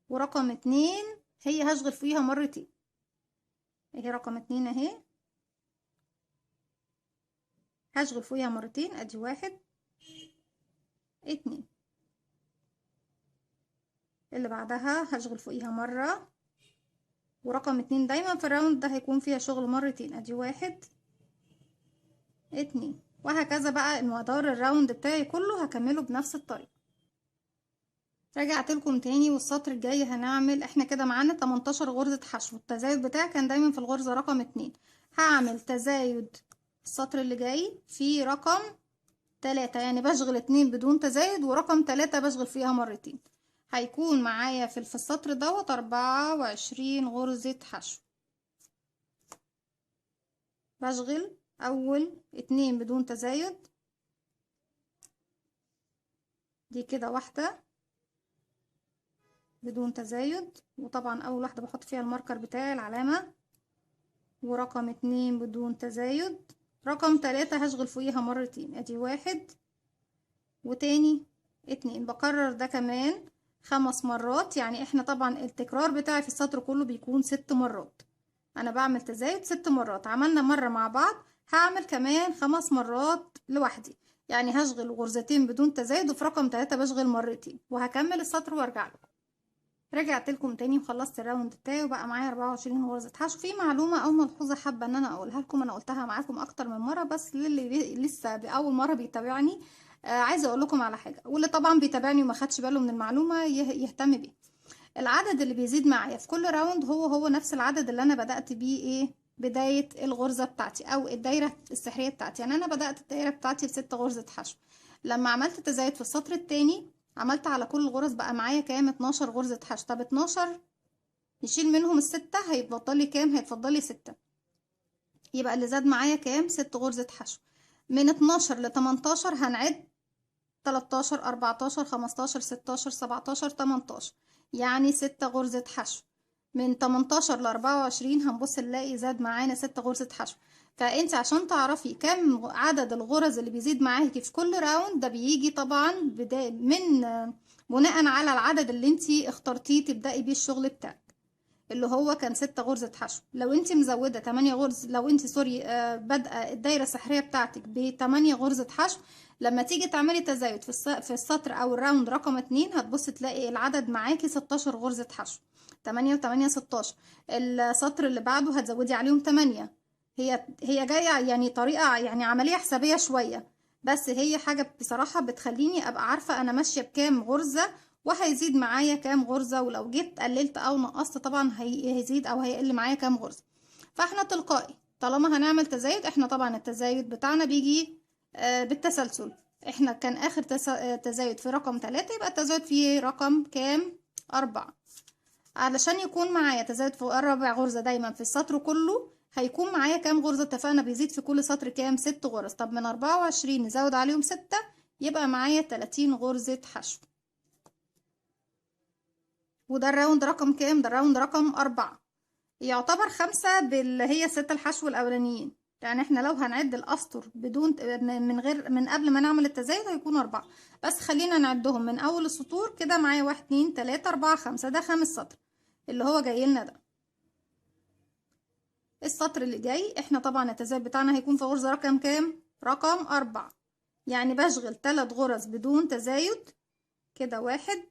ورقم 2 هي هشغل فيها مرتين، اهي رقم 2 اهي، هشغل فيها مرتين. ادي 1 2. اللي بعدها هشغل فوقيها مرة، ورقم 2 دايما في الراوند ده هيكون فيها شغل مرتين. ادي 1 2. وهكذا بقى المدار الراوند بتاعي كله هكمله بنفس الطريقة. رجعت لكم تاني، والسطر الجاي هنعمل احنا كده معانا 18 غرزة حشو. التزايد بتاعي كان دايما في الغرزة رقم 2، هعمل تزايد السطر اللي جاي في رقم 3، يعني بشغل 2 بدون تزايد، ورقم 3 بشغل فيها مرتين. هيكون معايا في السطر دوت 24 غرزة حشو. بشغل اول 2 بدون تزايد، دي كده واحدة بدون تزايد، وطبعا اول واحدة بحط فيها الماركر بتاعي العلامة، ورقم 2 بدون تزايد. رقم 3 هشغل فوقيها مرتين، ادي 1 وتاني 2. بكرر ده كمان 5 مرات، يعني احنا طبعا التكرار بتاعي في السطر كله بيكون 6 مرات. انا بعمل تزايد 6 مرات، عملنا مرة مع بعض، هعمل كمان 5 مرات لوحدي، يعني هشغل غرزتين بدون تزايد، وفي رقم 3 بشغل مرتين، وهكمل السطر وارجع لكم. رجعت لكم تاني وخلصت الراوند بتاعي، وبقى معايا 24 غرزة حشو. في معلومة او ملحوظة حابة ان انا اقولها لكم، انا قلتها معاكم اكتر من مرة، بس للي لسه باول مرة بيتابعني عايزة اقول لكم على حاجة، واللي طبعا بيتابعني وما خدش باله من المعلومة يهتم بيها. العدد اللي بيزيد معايا في كل راوند هو نفس العدد اللي انا بدأت بيه ايه بداية الغرزة بتاعتي او الدايرة السحرية بتاعتي. يعني انا بدأت الدايرة بتاعتي ب6 غرزة حشو، لما عملت تزايد في السطر التاني عملت على كل الغرز بقى معايا كام؟ 12 غرزة حشو. طب 12 نشيل منهم ال6 هيتفضل لي كام؟ هيتفضل لي 6، يبقى اللي زاد معايا كام؟ 6 غرزة حشو. من 12 ل 18 هنعد 13 14 15 16 17 18، يعني 6 غرزة حشو. من 18 ل 24 هنبص نلاقي زاد معانا 6 غرزة حشو. فانت عشان تعرفي كم عدد الغرز اللي بيزيد معاكي في كل راوند، ده بيجي طبعا من بناء على العدد اللي انت اخترتيه تبدأي بيه الشغل بتاعك، اللي هو كان 6 غرزة حشو. لو انت مزودة 8 غرز، لو انت سوري بادئة الدايرة السحرية بتاعتك ب 8 غرزة حشو، لما تيجي تعملي تزايد في السطر او الراوند رقم 2 هتبص تلاقي العدد معاكي 16 غرزة حشو. 8 و8 16. السطر اللي بعده هتزودي عليهم 8. هي جاية يعني طريقة يعني عملية حسابية شوية، بس هي حاجة بصراحة بتخليني ابقى عارفة انا ماشية بكام غرزة وهيزيد معايا كام غرزة، ولو جيت قللت او نقصت طبعا هيزيد او هيقل معايا كام غرزة. فاحنا تلقائي طالما هنعمل تزايد، احنا طبعا التزايد بتاعنا بيجي بالتسلسل. احنا كان اخر تزايد في رقم 3، يبقى التزايد في رقم كام؟ 4. علشان يكون معايا تزايد في 4 غرزة دايما في السطر كله، هيكون معايا كام غرزة؟ اتفقنا بيزيد في كل سطر كام؟ 6 غرز. طب من 24 نزود عليهم 6، يبقى معايا 30 غرزة حشو. وده الراوند رقم كام؟ ده الراوند رقم 4. يعتبر 5 باللي هي 6 الحشو الأولانيين، يعني احنا لو هنعد الأسطر بدون من غير من قبل ما نعمل التزايد هيكون 4. بس خلينا نعدهم من أول السطور كده. معايا 1 2 3 4 5، ده خامس سطر اللي هو جاي لنا ده. السطر اللي جاي احنا طبعا التزايد بتاعنا هيكون في غرزة رقم كام؟ رقم 4. يعني بشغل 3 غرز بدون تزايد كده. 1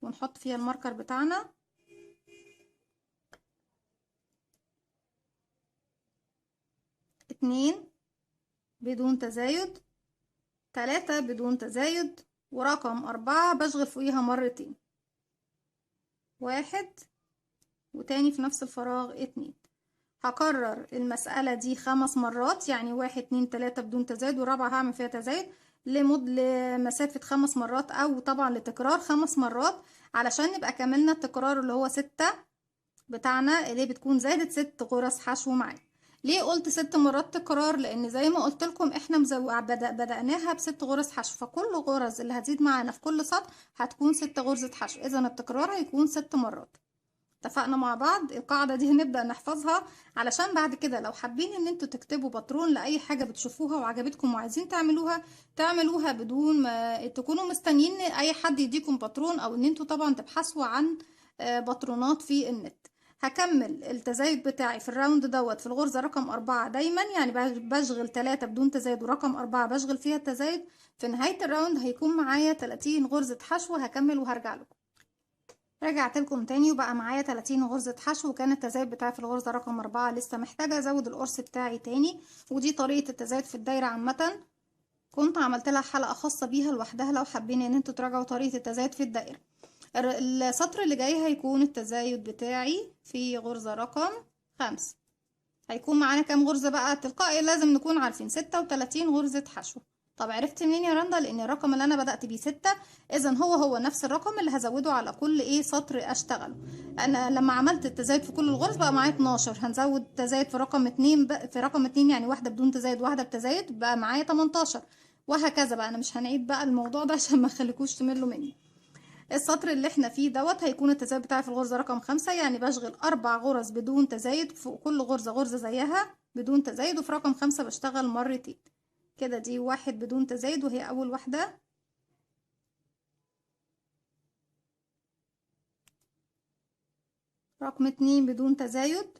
ونحط فيها الماركر بتاعنا، 2 بدون تزايد، 3 بدون تزايد، ورقم 4 بشغل فوقيها مرتين. 1 وتاني في نفس الفراغ 2. هكرر المسألة دي 5 مرات، يعني 1 2 3 بدون تزايد، ورابعة هعمل فيها تزايد لمسافة 5 مرات، أو طبعا لتكرار 5 مرات، علشان نبقى كملنا التكرار اللي هو 6 بتاعنا، اللي بتكون زادت 6 غرز حشو معانا. ليه قلت 6 مرات تكرار؟ لان زي ما قلت لكم احنا بدأناها ب6 غرز حشو، فكل غرز اللي هتزيد معانا في كل سطر هتكون 6 غرزة حشو، اذا التكرار هيكون 6 مرات. اتفقنا مع بعض؟ القاعدة دي هنبدأ نحفظها علشان بعد كده لو حابين ان انتوا تكتبوا باترون لأي حاجة بتشوفوها وعجبتكم وعايزين تعملوها بدون ما تكونوا مستنيين اي حد يديكم باترون، او ان انتوا طبعا تبحثوا عن باترونات في النت. هكمل التزايد بتاعي في الراوند دوت في الغرزة رقم 4 دايما، يعني بشغل 3 بدون تزايد ورقم 4 بشغل فيها التزايد. في نهاية الراوند هيكون معايا 30 غرزة حشو. هكمل وهرجع لكم. رجعت لكم تاني وبقى معايا 30 غرزة حشو، وكان التزايد بتاعي في الغرزة رقم 4. لسه محتاجة ازود القرص بتاعي تاني، ودي طريقة التزايد في الدايرة عامة. كنت عملت لها حلقة خاصة بيها لوحدها لو حابين ان انتوا تراجعوا طريقة التزايد في الدايرة. السطر اللي جاي هيكون التزايد بتاعي في غرزة رقم 5. هيكون معانا كام غرزة بقى؟ تلقائي لازم نكون عارفين 36 غرزة حشو. طب عرفت منين يا رندا؟ لان الرقم اللي انا بدأت بيه 6، اذا هو نفس الرقم اللي هزوده على كل سطر اشتغله. انا لما عملت التزايد في كل الغرز بقى معايا 12، هنزود تزايد في رقم 2 في رقم 2 يعني واحدة بدون تزايد واحدة بتزايد، بقى معايا 18، وهكذا بقى. انا مش هنعيد بقى الموضوع ده عشان ما اخليكوش تملوا مني. السطر اللي احنا فيه دوت هيكون التزايد بتاعي في الغرزة رقم 5، يعني بشغل 4 غرز بدون تزايد، فوق كل غرزة غرزة زيها بدون تزايد، وفي رقم 5 بشتغل مرتين كده. دي 1 بدون تزايد وهي أول واحدة، رقم 2 بدون تزايد،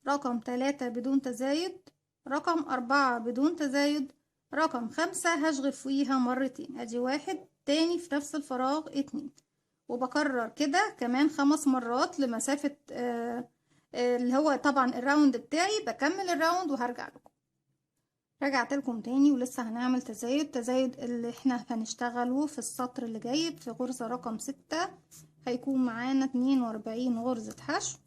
رقم 3 بدون تزايد، رقم 4 بدون تزايد، رقم 5 هشغل فوقيها مرتين. ادي 1 تاني في نفس الفراغ 2، وبكرر كده كمان 5 مرات لمسافة اللي هو طبعا الراوند بتاعي. بكمل الراوند وهرجع لكم. رجعت لكم تاني ولسه هنعمل تزايد اللي احنا هنشتغله في السطر اللي جاي في غرزة رقم 6. هيكون معانا 42 غرزة حشو،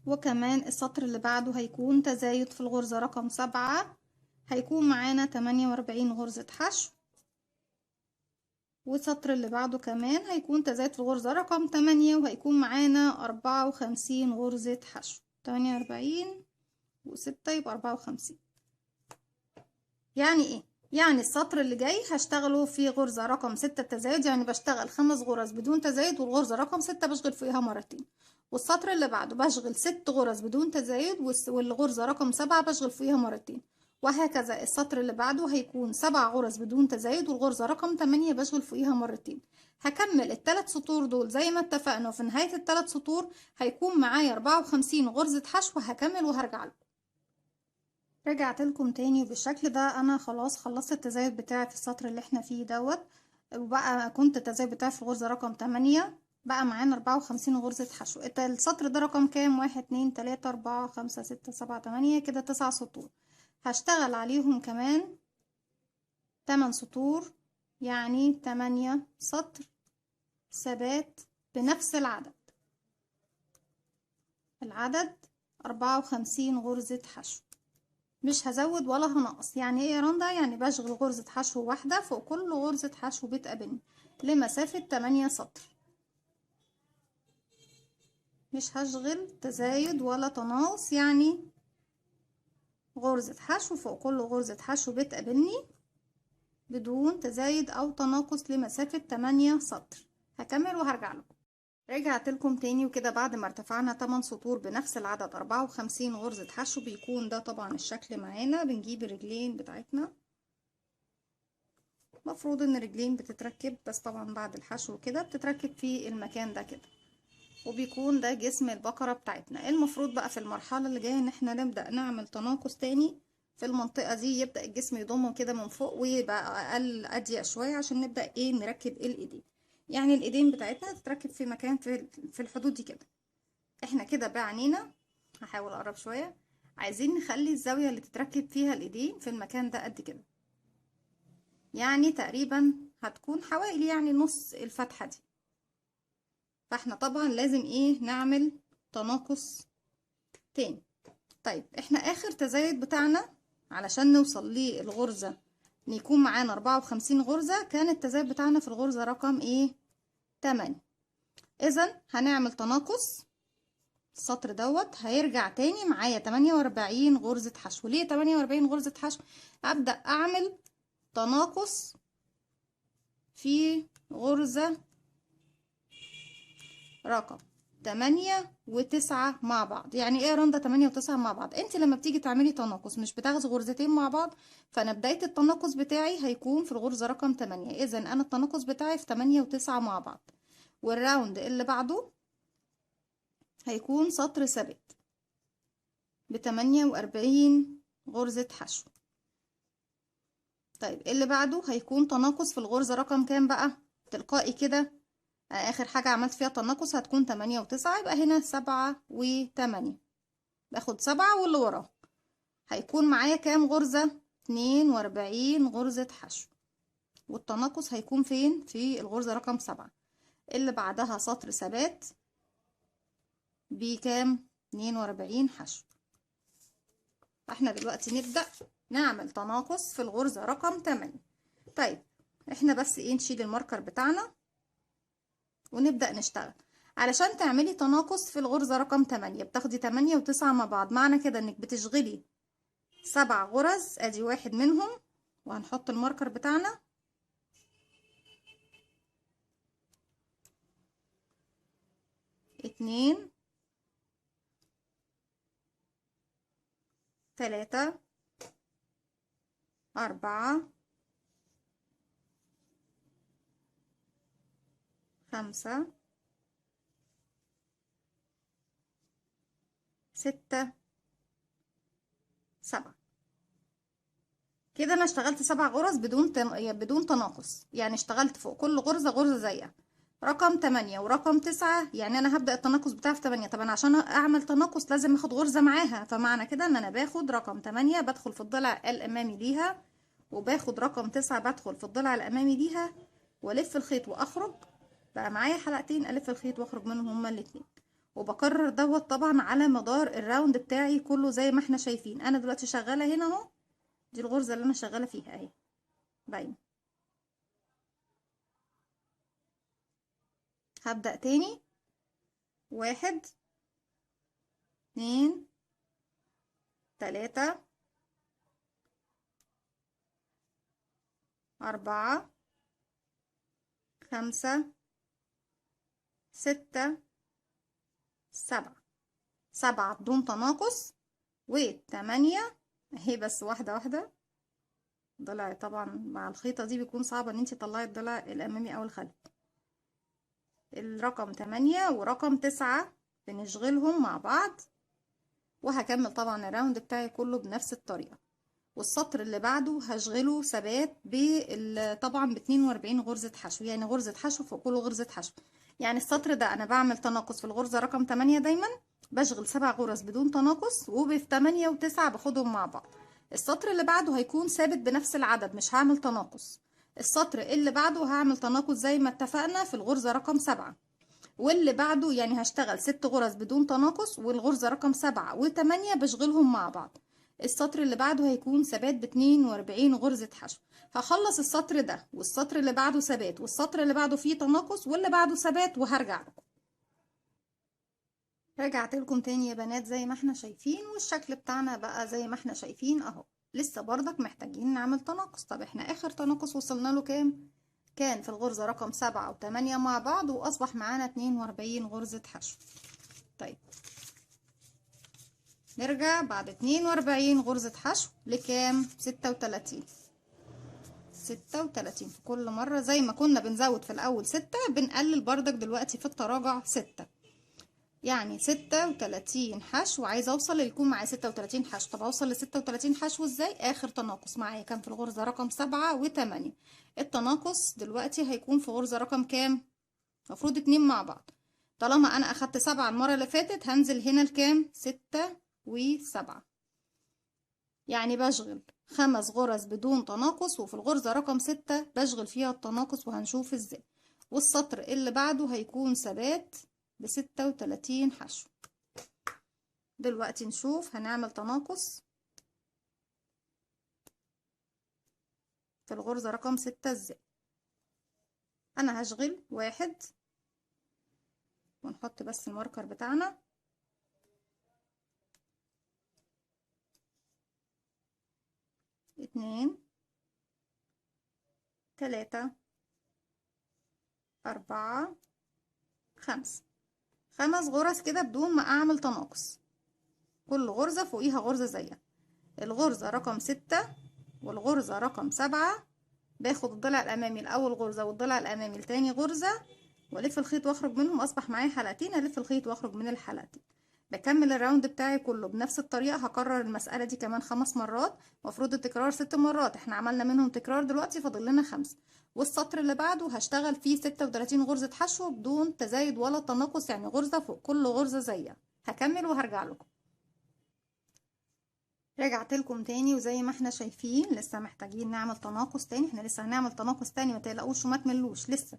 وكمان السطر اللي بعده هيكون تزايد في الغرزة رقم 7، هيكون معانا 48 غرزة حشو، والسطر اللي بعده كمان هيكون تزايد في الغرزة رقم 8، وهيكون معانا 54 غرزة حشو. 48 و6 يبقى 54. يعني ايه؟ يعني السطر اللي جاي هشتغله في غرزة رقم 6 تزايد، يعني بشتغل 5 غرز بدون تزايد، والغرزة رقم 6 بشغل فيها مرتين. والسطر اللي بعده بشغل 6 غرز بدون تزايد، والغرزة رقم 7 بشغل فيها مرتين. وهكذا السطر اللي بعده هيكون 7 غرز بدون تزايد، والغرزة رقم 8 بشغل فيها مرتين. هكمل الثلاث سطور دول زي ما اتفقنا، وفي نهاية الثلاث سطور هيكون معايا 54 غرزة حشو. هكمل وهرجع لكم. رجعت لكم تاني، وبالشكل ده انا خلاص خلصت التزايد بتاعي في السطر اللي احنا فيه دوت. وبقى كنت التزايد بتاعي في الغرزة رقم 8، بقى معانا 54 غرزة حشو. السطر ده رقم كام؟ 1 2 3 4 5 6 7 8، كده 9 سطور. هشتغل عليهم كمان 8 سطور، يعني 8 سطر ثبات بنفس العدد 54 غرزة حشو. مش هزود ولا هنقص. يعني ايه يا رندا؟ يعني بشغل غرزة حشو واحدة فوق كل غرزة حشو بتقابلني لمسافة 8 سطر. مش هشغل تزايد ولا تناقص، يعني غرزة حشو فوق كل غرزة حشو بتقابلني بدون تزايد او تناقص لمسافة 8 سطر. هكمل وهرجع لكم. رجعت لكم تاني، وكده بعد ما ارتفعنا 8 سطور بنفس العدد 54 غرزة حشو، بيكون ده طبعا الشكل معانا. بنجيب الرجلين بتاعتنا. مفروض ان الرجلين بتتركب، بس طبعا بعد الحشو كده بتتركب في المكان ده كده، وبيكون ده جسم البقرة بتاعتنا. المفروض بقى في المرحلة اللي جاية ان احنا نبدأ نعمل تناقص تاني في المنطقة دي. يبدأ الجسم يضم كده من فوق ويبقى اقل اضيق شوية، عشان نبدأ ايه نركب الايدين. يعني الايدين بتاعتنا تتركب في مكان في الحدود دي كده. احنا كده بعنينا. هحاول اقرب شوية. عايزين نخلي الزاوية اللي تتركب فيها الايدين في المكان ده قد كده، يعني تقريبا هتكون حوالي يعني نص الفتحة دي. فاحنا طبعا لازم ايه نعمل تناقص تاني. طيب احنا اخر تزايد بتاعنا علشان نوصل للغرزة ان يكون معانا 54 غرزة، كان التزايد بتاعنا في الغرزة رقم ايه 8. اذا هنعمل تناقص. السطر دوت هيرجع تاني معايا 48 غرزة حشو. ليه 48 غرزة حشو؟ ابدأ اعمل تناقص في غرزة رقم 8 و9 مع بعض. يعني ايه يا رندا 8 و9 مع بعض؟ انت لما بتيجي تعملي تناقص مش بتاخدي غرزتين مع بعض؟ فانا بداية التناقص بتاعي هيكون في الغرزة رقم 8. اذا انا التناقص بتاعي في 8 و9 مع بعض. والراوند اللي بعده هيكون سطر ثابت ب48 غرزة حشو. طيب اللي بعده هيكون تناقص في الغرزة رقم كام بقى؟ تلقائي كده اخر حاجة عملت فيها تناقص هتكون 8 و9، يبقى هنا 7 و8. باخد 7 واللي وراه هيكون معايا كام غرزة؟ 42 غرزة حشو. والتناقص هيكون فين؟ في الغرزة رقم 7 اللي بعدها سطر ثبات بكام؟ 42 حشو. احنا دلوقتي نبدأ نعمل تناقص في الغرزة رقم 8. طيب احنا بس ايه نشيل الماركر بتاعنا ونبدأ نشتغل. علشان تعملي تناقص في الغرزة رقم 8 بتاخدي 8 و9 مع بعض. معنى كده انك بتشغلي 7 غرز، ادي واحد منهم، وهنحط الماركر بتاعنا. 2 3 4 5 6 7. كده انا اشتغلت 7 غرز بدون تناقص، يعني اشتغلت فوق كل غرزة غرزة زيها. رقم 8 ورقم 9، يعني انا هبدأ التناقص بتاعي في 8. طب انا عشان اعمل تناقص لازم اخد غرزة معاها، فمعنى كده ان انا باخد رقم 8 بدخل في الضلع الامامي ليها، وباخد رقم 9 بدخل في الضلع الامامي ليها، والف الخيط واخرج. بقى معايا حلقتين الف الخيط واخرج منهم هما الاتنين. وبكرر دوت طبعا على مدار الراوند بتاعي كله زي ما احنا شايفين. انا دلوقتي شغالة هنا اهو، دي الغرزة اللي انا شغالة فيها اهي باينة. هبدأ تاني. 1 2 3 4 5 6 7 7 بدون تناقص، و8 اهي. بس واحدة واحدة، ضلع طبعا مع الخيطة دي بيكون صعب ان انت تطلعي الضلع الامامي او الخلفي. الرقم 8 ورقم 9 بنشغلهم مع بعض، وهكمل طبعا الراوند بتاعي كله بنفس الطريقة. والسطر اللي بعده هشغله ثبات طبعا ب 42 غرزة حشو، يعني غرزة حشو فوق كل غرزة حشو. يعني السطر ده انا بعمل تناقص في الغرزة رقم 8 دايما، بشغل 7 غرز بدون تناقص، وب 8 و9 باخدهم مع بعض. السطر اللي بعده هيكون ثابت بنفس العدد، مش هعمل تناقص. السطر اللي بعده هعمل تناقص زي ما اتفقنا في الغرزة رقم 7، واللي بعده يعني هشتغل 6 غرز بدون تناقص، والغرزة رقم 7 و8 بشغلهم مع بعض. السطر اللي بعده هيكون ثبات ب 42 غرزة حشو. هخلص السطر ده والسطر اللي بعده ثبات والسطر اللي بعده فيه تناقص واللي بعده ثبات، وهرجع لكم. رجعت لكم تاني يا بنات زي ما احنا شايفين، والشكل بتاعنا بقى زي ما احنا شايفين اهو. لسه برضك محتاجين نعمل تناقص. طب احنا اخر تناقص وصلنا له كام؟ كان في الغرزة رقم 7 و8 مع بعض، واصبح معانا 42 غرزة حشو. طيب نرجع بعد 42 غرزة حشو لكام؟ 36. 36 في كل مرة، زي ما كنا بنزود في الأول 6 بنقلل بردك دلوقتي في التراجع 6. يعني 36 حشو. عايزة أوصل يكون معايا 36 حشو. طب أوصل ل 36 حشو إزاي؟ آخر تناقص معايا كان في الغرزة رقم 7 و8. التناقص دلوقتي هيكون في غرزة رقم كام؟ المفروض 2 مع بعض. طالما أنا أخدت 7 المرة اللي فاتت، هنزل هنا لكام؟ 6 و7. يعني بشغل 5 غرز بدون تناقص، وفي الغرزة رقم 6 بشغل فيها التناقص، وهنشوف ازاي. والسطر اللي بعده هيكون ثبات ب36 حشو. دلوقتي نشوف هنعمل تناقص في الغرزة رقم 6 ازاي. انا هشغل 1 ونحط بس الماركر بتاعنا، 2 3 4 5. 5 غرز كده بدون ما اعمل تناقص، كل غرزة فوقيها غرزة زيها. الغرزة رقم 6 والغرزة رقم 7 باخد الضلع الامامي الاول غرزة والضلع الامامي لتاني غرزة، والف الخيط واخرج منهم، اصبح معايا حلقتين. الف الخيط واخرج من الحلقتين. بكمل الراوند بتاعي كله بنفس الطريقة. هكرر المسألة دي كمان 5 مرات. مفروض التكرار 6 مرات، احنا عملنا منهم تكرار دلوقتي، فاضل لنا 5. والسطر اللي بعده هشتغل فيه 36 غرزة حشو بدون تزايد ولا تناقص، يعني غرزة فوق كل غرزة زيها. هكمل وهرجع لكم. رجعت لكم تاني، وزي ما احنا شايفين لسه محتاجين نعمل تناقص تاني. احنا لسه هنعمل تناقص تاني، ما تقلقوش وما تملوش. لسه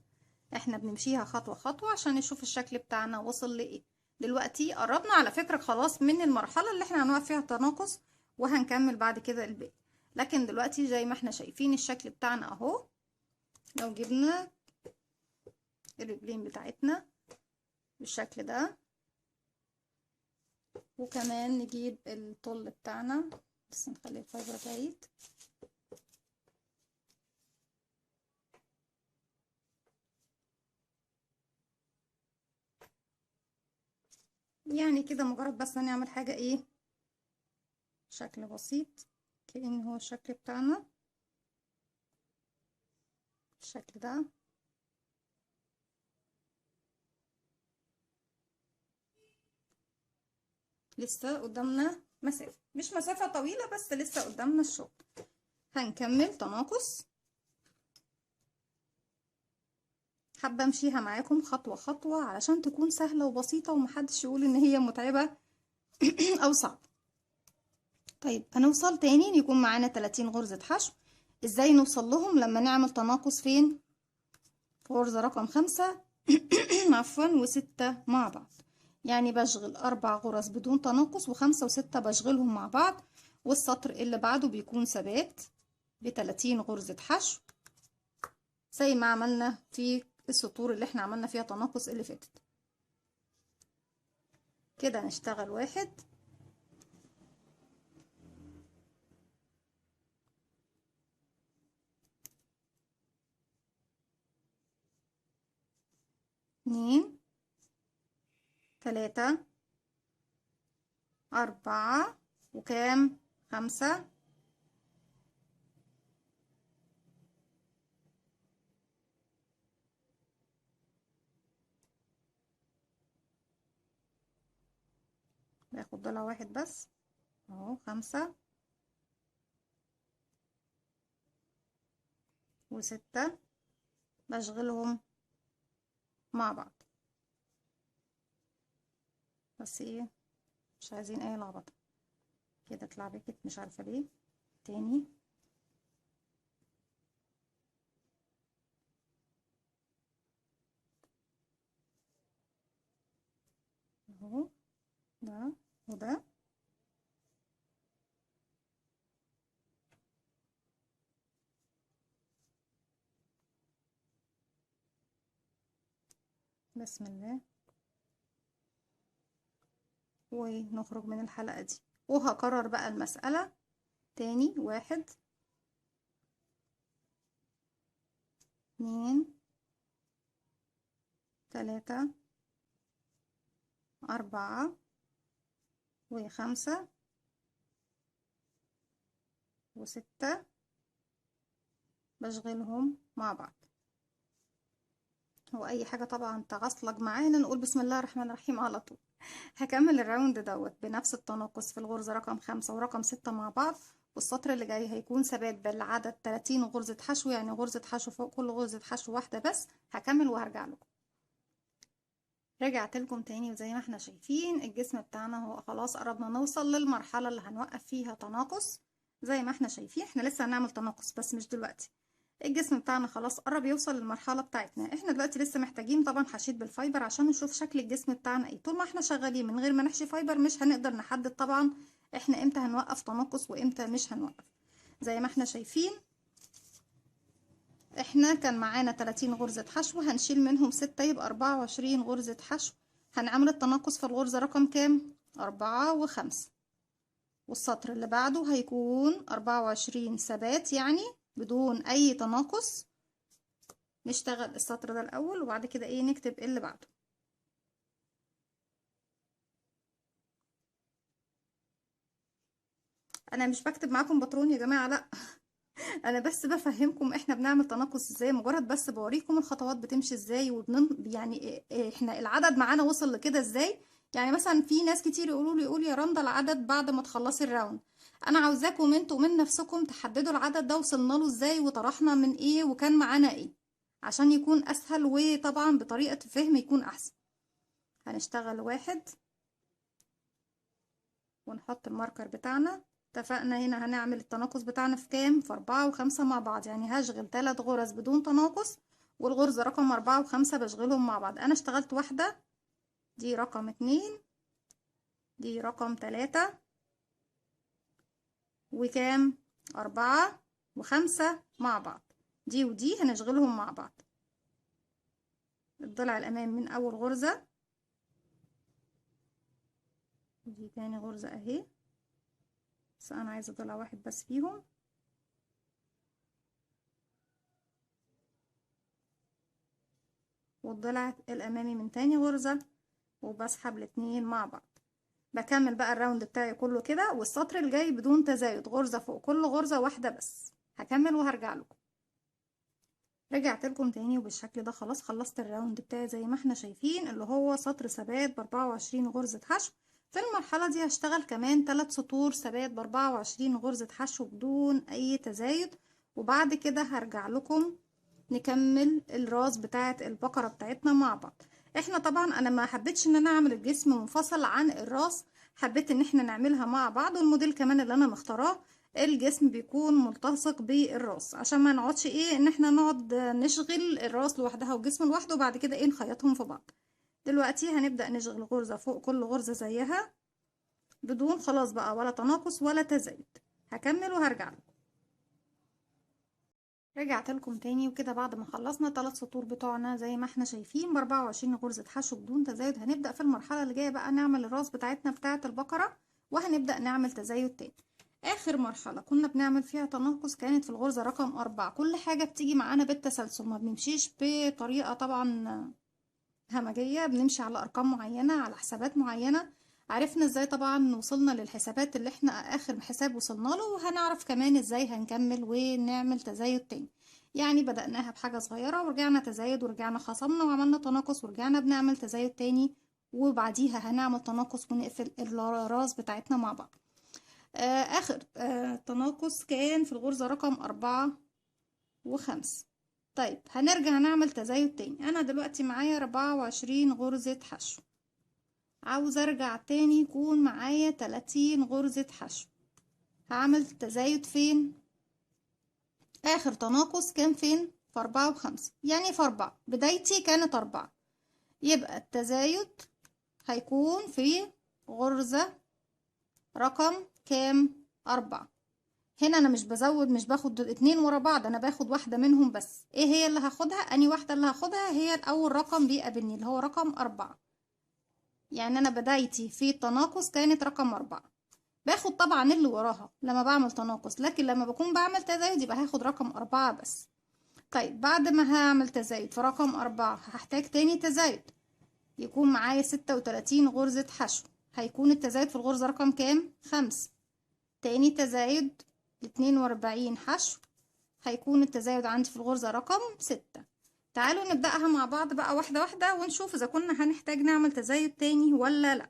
احنا بنمشيها خطوة خطوة عشان نشوف الشكل بتاعنا وصل لايه. دلوقتي قربنا على فكرة خلاص من المرحلة اللي احنا هنوقف فيها التناقص، وهنكمل بعد كده الباقي. لكن دلوقتي زي ما احنا شايفين الشكل بتاعنا اهو. لو جبنا الرجلين بتاعتنا بالشكل ده، وكمان نجيب الطل بتاعنا، بس نخلي الفايبر بعيد. يعني كده مجرد بس هنعمل حاجة ايه، شكل بسيط كأن هو الشكل بتاعنا بالشكل ده. لسه قدامنا مسافة، مش مسافة طويلة بس لسه قدامنا الشغل. هنكمل تناقص. حابة امشيها معاكم خطوة خطوة علشان تكون سهلة وبسيطة، ومحدش يقول ان هي متعبة او صعبة. طيب هنوصل تاني يكون معانا 30 غرزة حشو. ازاي نوصل لهم؟ لما نعمل تناقص فين؟ في غرزة رقم 5 عفوا و6 مع بعض. يعني بشغل 4 غرز بدون تناقص، و5 و6 بشغلهم مع بعض. والسطر اللي بعده بيكون ثبات ب30 غرزة حشو، زي ما عملنا في السطور اللي احنا عملنا فيها تناقص اللي فاتت. كده هنشتغل 1 2 3 4 وكام 5. باخد ضلع واحد بس اهو 5 و6 بشغلهم مع بعض. بس ايه مش عايزين اي لخبطه كده اتلعبكت مش عارفه ليه. تاني اهو ده وده بسم الله ونخرج من الحلقة دي. وهكرر بقى المسألة تاني 1 2 3 4 و5 و6 بشغلهم مع بعض. هو اي حاجة طبعا تغصلج معانا نقول بسم الله الرحمن الرحيم على طول. هكمل الراوند دوت بنفس التناقص في الغرزة رقم 5 ورقم 6 مع بعض. والسطر اللي جاي هيكون ثبات بالعدد 30 غرزة حشو، يعني غرزة حشو فوق كل غرزة حشو واحدة بس. هكمل وهرجع لكم. رجعت لكم تاني وزي ما احنا شايفين الجسم بتاعنا هو خلاص قربنا نوصل للمرحلة اللي هنوقف فيها تناقص. زي ما احنا شايفين احنا لسه هنعمل تناقص بس مش دلوقتي. الجسم بتاعنا خلاص قرب يوصل للمرحلة بتاعتنا. احنا دلوقتي لسه محتاجين طبعا حشيد بالفايبر عشان نشوف شكل الجسم بتاعنا ايه. طول ما احنا شغالين من غير ما نحشي فايبر مش هنقدر نحدد طبعا احنا امتى هنوقف تناقص وامتى مش هنوقف. زي ما احنا شايفين احنا كان معانا 30 غرزة حشو، هنشيل منهم 6 يبقى 24 غرزة حشو. هنعمل التناقص في الغرزة رقم كام 4 و5. والسطر اللي بعده هيكون 24 ثبات يعني بدون اي تناقص. نشتغل السطر ده الاول وبعد كده ايه نكتب اللي بعده. انا مش بكتب معاكم باترون يا جماعة لا. انا بس بفهمكم احنا بنعمل تناقص ازاي، مجرد بس بوريكم الخطوات بتمشي ازاي يعني احنا العدد معانا وصل لكده ازاي. يعني مثلا في ناس كتير يقولوا لي قولي يا رندا العدد بعد ما تخلصي الراوند. انا عاوزاكم انتوا من نفسكم تحددوا العدد ده وصلنا له ازاي وطرحنا من ايه وكان معانا ايه عشان يكون اسهل وطبعا بطريقة الفهم يكون احسن. هنشتغل 1 ونحط الماركر بتاعنا. اتفقنا هنا هنعمل التناقص بتاعنا في كام في 4 و5 مع بعض، يعني هشغل 3 غرز بدون تناقص والغرزة رقم 4 و5 بشغلهم مع بعض. انا اشتغلت واحدة دي رقم 2 دي رقم 3 وكام 4 و5 مع بعض. دي ودي هنشغلهم مع بعض. الضلع الامامي من اول غرزة ودي تاني غرزة اهي، بس انا عايزة ضلع واحد بس فيهم. والضلع الامامي من تاني غرزة وبسحب الاتنين مع بعض. بكمل بقى الراوند بتاعي كله كده والسطر الجاي بدون تزايد غرزة فوق كل غرزة واحدة بس. هكمل وهرجع لكم. رجعت لكم تاني وبالشكل ده خلاص خلصت الراوند بتاعي زي ما احنا شايفين اللي هو سطر ثبات ب24 غرزة حشو. في المرحلة دي هشتغل كمان 3 سطور ثبات ب24 غرزة حشو بدون اي تزايد. وبعد كده هرجع لكم نكمل الراس بتاعت البقرة بتاعتنا مع بعض. احنا طبعا انا ما حبيتش ان انا اعمل الجسم منفصل عن الراس، حبيت ان احنا نعملها مع بعض. والموديل كمان اللي انا مختاراه الجسم بيكون ملتصق بالراس عشان ما نقعدش ايه ان احنا نقعد نشغل الراس لوحدها والجسم لوحده وبعد كده ايه نخيطهم في بعض. دلوقتي هنبدأ نشغل غرزة فوق كل غرزة زيها بدون خلاص بقى ولا تناقص ولا تزايد. هكمل وهرجع لكم. رجعت لكم تاني وكده بعد ما خلصنا 3 سطور بتوعنا زي ما احنا شايفين ب 24 غرزة حشو بدون تزايد. هنبدأ في المرحلة اللي جاية بقى نعمل الراس بتاعتنا بتاعة البقرة وهنبدأ نعمل تزايد تاني. اخر مرحلة كنا بنعمل فيها تناقص كانت في الغرزة رقم 4. كل حاجة بتيجي معانا بالتسلسل ما بنمشيش بطريقة طبعا همجية، بنمشي على ارقام معينة، على حسابات معينة. عرفنا ازاي طبعا وصلنا للحسابات اللي احنا اخر حساب وصلنا له، وهنعرف كمان ازاي هنكمل ونعمل تزايد تاني. يعني بدأناها بحاجة صغيرة ورجعنا تزايد ورجعنا خصمنا وعملنا تناقص ورجعنا بنعمل تزايد تاني، وبعديها هنعمل تناقص ونقفل الراس بتاعتنا مع بعض. آخر تناقص كان في الغرزة رقم 4 و5. طيب هنرجع نعمل تزايد تاني. أنا دلوقتي معايا 24 غرزة حشو، عاوزة أرجع تاني يكون معايا 30 غرزة حشو. هعمل تزايد فين؟ آخر تناقص كان فين؟ في 4 و5، يعني في 4. بدايتي كانت 4، يبقى التزايد هيكون في غرزة رقم كام؟ 4. هنا انا مش بزود، مش باخد اتنين ورا بعض، انا باخد واحدة منهم بس. ايه هي اللي هاخدها؟ اني واحدة اللي هاخدها هي الاول رقم بيقابلني اللي هو رقم 4. يعني انا بدايتي في التناقص كانت رقم 4. باخد طبعا اللي وراها لما بعمل تناقص، لكن لما بكون بعمل تزايد يبقى هاخد رقم 4 بس. طيب بعد ما هعمل تزايد في رقم 4 هحتاج تاني تزايد، يكون معايا 36 غرزة حشو. هيكون التزايد في الغرزة رقم كام؟ 5. تاني تزايد 42 حشو، هيكون التزايد عندي في الغرزة رقم 6. تعالوا نبدأها مع بعض بقى واحدة واحدة ونشوف إذا كنا هنحتاج نعمل تزايد تاني ولا لأ.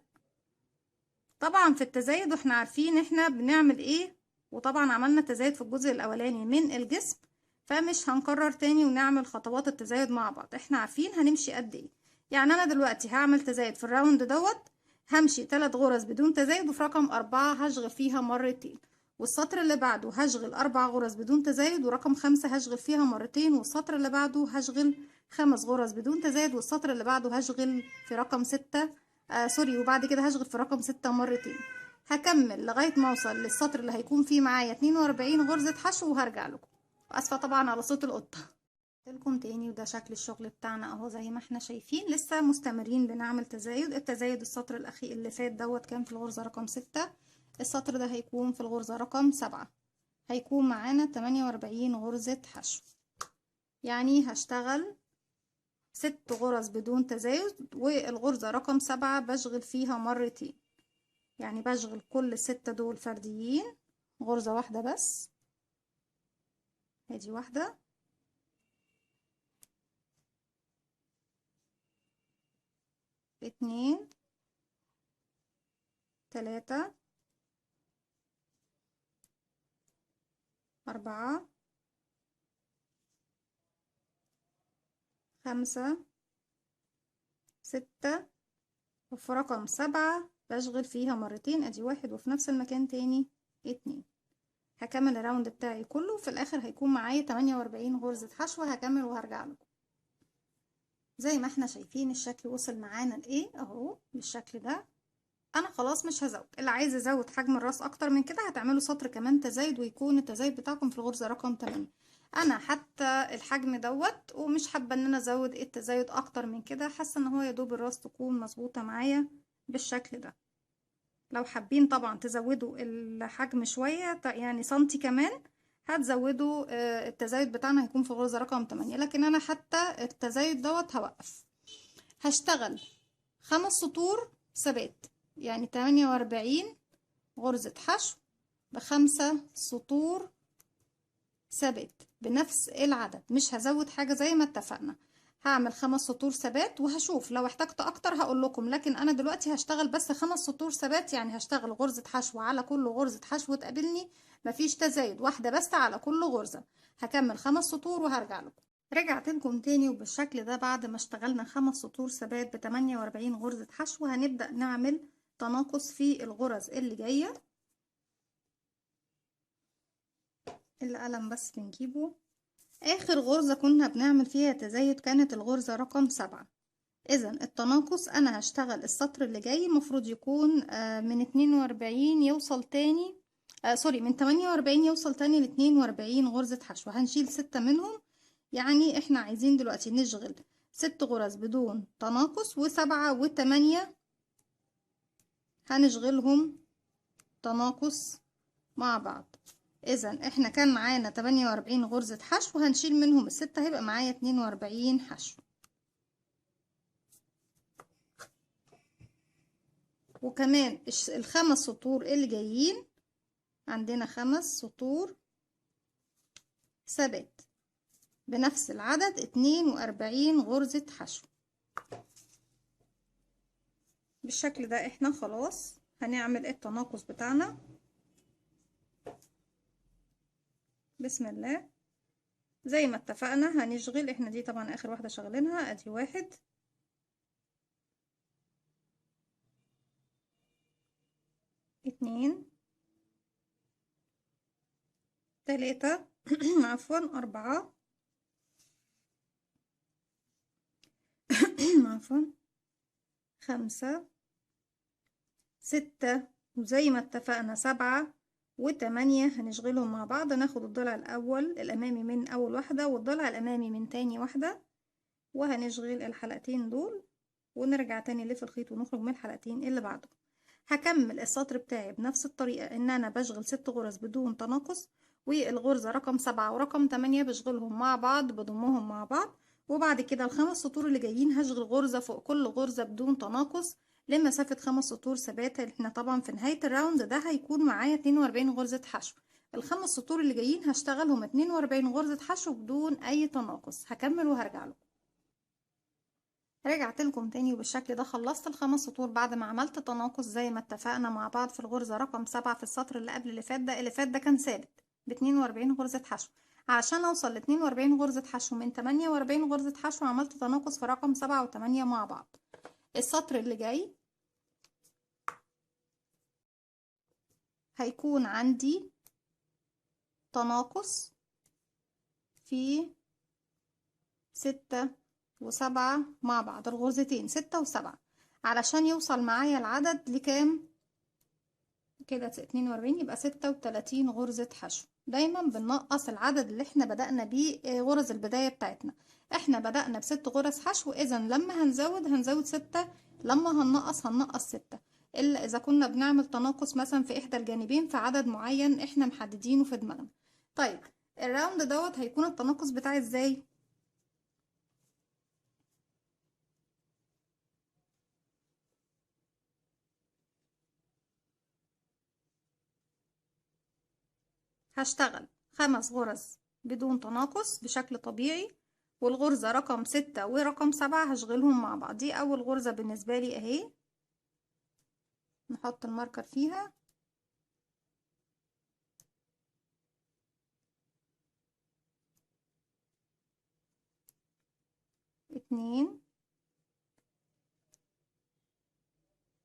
طبعا في التزايد واحنا عارفين احنا بنعمل ايه، وطبعا عملنا تزايد في الجزء الأولاني من الجسم، فمش هنكرر تاني ونعمل خطوات التزايد مع بعض. احنا عارفين هنمشي قد ايه. يعني أنا دلوقتي هعمل تزايد في الراوند دوت، همشي 3 غرز بدون تزايد، وفي رقم 4 هشغل فيها مرتين، والسطر اللي بعده هشغل 4 غرز بدون تزايد، ورقم 5 هشغل فيها مرتين، والسطر اللي بعده هشغل 5 غرز بدون تزايد، والسطر اللي بعده هشغل في رقم 6 سوري، وبعد كده هشغل في رقم 6 مرتين. هكمل لغاية ما اوصل للسطر اللي هيكون فيه معايا 42 غرزة حشو وهرجع لكم. اسفة طبعا على صوت القطة. لكم تاني، وده شكل الشغل بتاعنا اهو. زي ما احنا شايفين لسه مستمرين بنعمل تزايد. التزايد السطر الاخير اللي فات دوت كان في الغرزة رقم 6، السطر ده هيكون في الغرزة رقم 7. هيكون معانا 48 غرزة حشو، يعني هشتغل 6 غرز بدون تزايد، والغرزة رقم 7 بشغل فيها مرتين. يعني بشغل كل 6 دول فرديين غرزة واحدة بس. ادي واحدة، 2، 3، 4، 5، 6، وفي رقم 7 بشغل فيها مرتين. ادي 1، وفي نفس المكان تاني 2. هكمل الراوند بتاعي كله، وفي الاخر هيكون معايا 48 غرزة حشو. هكمل وهرجع لكم. زي ما احنا شايفين الشكل وصل معانا لايه اهو بالشكل ده. انا خلاص مش هزود. اللي عايز يزود حجم الراس اكتر من كده هتعملوا سطر كمان تزايد، ويكون التزايد بتاعكم في الغرزة رقم 8. انا حتى الحجم دوت ومش حابة ان انا ازود التزايد اكتر من كده، حاسة ان هو يا دوب الراس تكون مظبوطة معايا بالشكل ده. لو حابين طبعا تزودوا الحجم شوية يعني سنتي كمان هتزودوا، التزايد بتاعنا هيكون في الغرزة رقم 8. لكن انا حتى التزايد دوت هوقف. هشتغل 5 سطور ثبات، يعني 48 غرزة حشو ب5 سطور ثبات بنفس العدد. مش هزود حاجة زي ما اتفقنا. هعمل 5 سطور ثبات، وهشوف لو احتجت اكتر هقول لكم. لكن انا دلوقتي هشتغل بس 5 سطور ثبات، يعني هشتغل غرزة حشو على كل غرزة حشو تقابلني، مفيش تزايد، واحدة بس على كل غرزة. هكمل 5 سطور وهرجع لكم. رجعت لكم تاني، وبالشكل ده بعد ما اشتغلنا 5 سطور ثبات ب 48 غرزة حشو هنبدأ نعمل تناقص في الغرز اللي جاية. القلم بس بنجيبه. اخر غرزة كنا بنعمل فيها تزايد كانت الغرزة رقم 7. اذا التناقص انا هشتغل السطر اللي جاي مفروض يكون من 42 يوصل تاني، سوري، من 48 يوصل تاني ل 42 غرزة حشو. هنشيل 6 منهم، يعني احنا عايزين دلوقتي نشغل 6 غرز بدون تناقص، و7 و8 هنشغلهم تناقص مع بعض. اذا احنا كان معانا 48 غرزة حشو، هنشيل منهم ال6 هيبقى معايا 42 حشو. وكمان الخمس سطور اللي جايين عندنا 5 سطور ثبات بنفس العدد 42 غرزة حشو. بالشكل ده احنا خلاص هنعمل التناقص بتاعنا. بسم الله. زي ما اتفقنا هنشغل، احنا دي طبعا اخر واحدة شغلينها، ادي 1 2 3 عفوا 4 عفوا 5 6 وزي ما اتفقنا 7 و8 هنشغلهم مع بعض. ناخد الضلع الأول الأمامي من أول واحدة والضلع الأمامي من تاني واحدة، وهنشغل الحلقتين دول ونرجع تاني نلف الخيط ونخرج من الحلقتين اللي بعده. هكمل السطر بتاعي بنفس الطريقة، ان انا بشغل 6 غرز بدون تناقص، والغرزة رقم 7 ورقم 8 بشغلهم مع بعض بضمهم مع بعض، وبعد كده الخمس سطور اللي جايين هشغل غرزة فوق كل غرزة بدون تناقص لمسافة 5 سطور ثبات. احنا طبعا في نهاية الراوند ده هيكون معايا 42 غرزة حشو. الخمس سطور اللي جايين هشتغلهم 42 غرزة حشو بدون اي تناقص. هكمل وهرجع لكم. رجعت لكم تاني وبالشكل ده خلصت الخمس سطور بعد ما عملت تناقص زي ما اتفقنا مع بعض في الغرزة رقم 7 في السطر اللي قبل اللي فات ده. اللي فات ده كان ثابت ب 42 غرزة حشو. علشان اوصل ل 42 غرزة حشو من 48 غرزة حشو عملت تناقص في رقم 7 و8 مع بعض. السطر اللي جاي هيكون عندي تناقص في 6 و7 مع بعض، الغرزتين 6 و7 علشان يوصل معايا العدد لكام كده 42 يبقى 36 غرزة حشو. دايما بننقص العدد اللي احنا بدأنا بيه غرز البداية بتاعتنا. احنا بدأنا ب6 غرز حشو، اذا لما هنزود 6، لما هننقص 6، الا اذا كنا بنعمل تناقص مثلا في احدى الجانبين في عدد معين احنا محددينه في دماغنا. طيب الراوند دوت هيكون التناقص بتاعي ازاي؟ هشتغل 5 غرز بدون تناقص بشكل طبيعي، والغرزة رقم 6 ورقم 7 هشغلهم مع بعض. دي أول غرزة بالنسبة لي اهي، نحط الماركر فيها. اتنين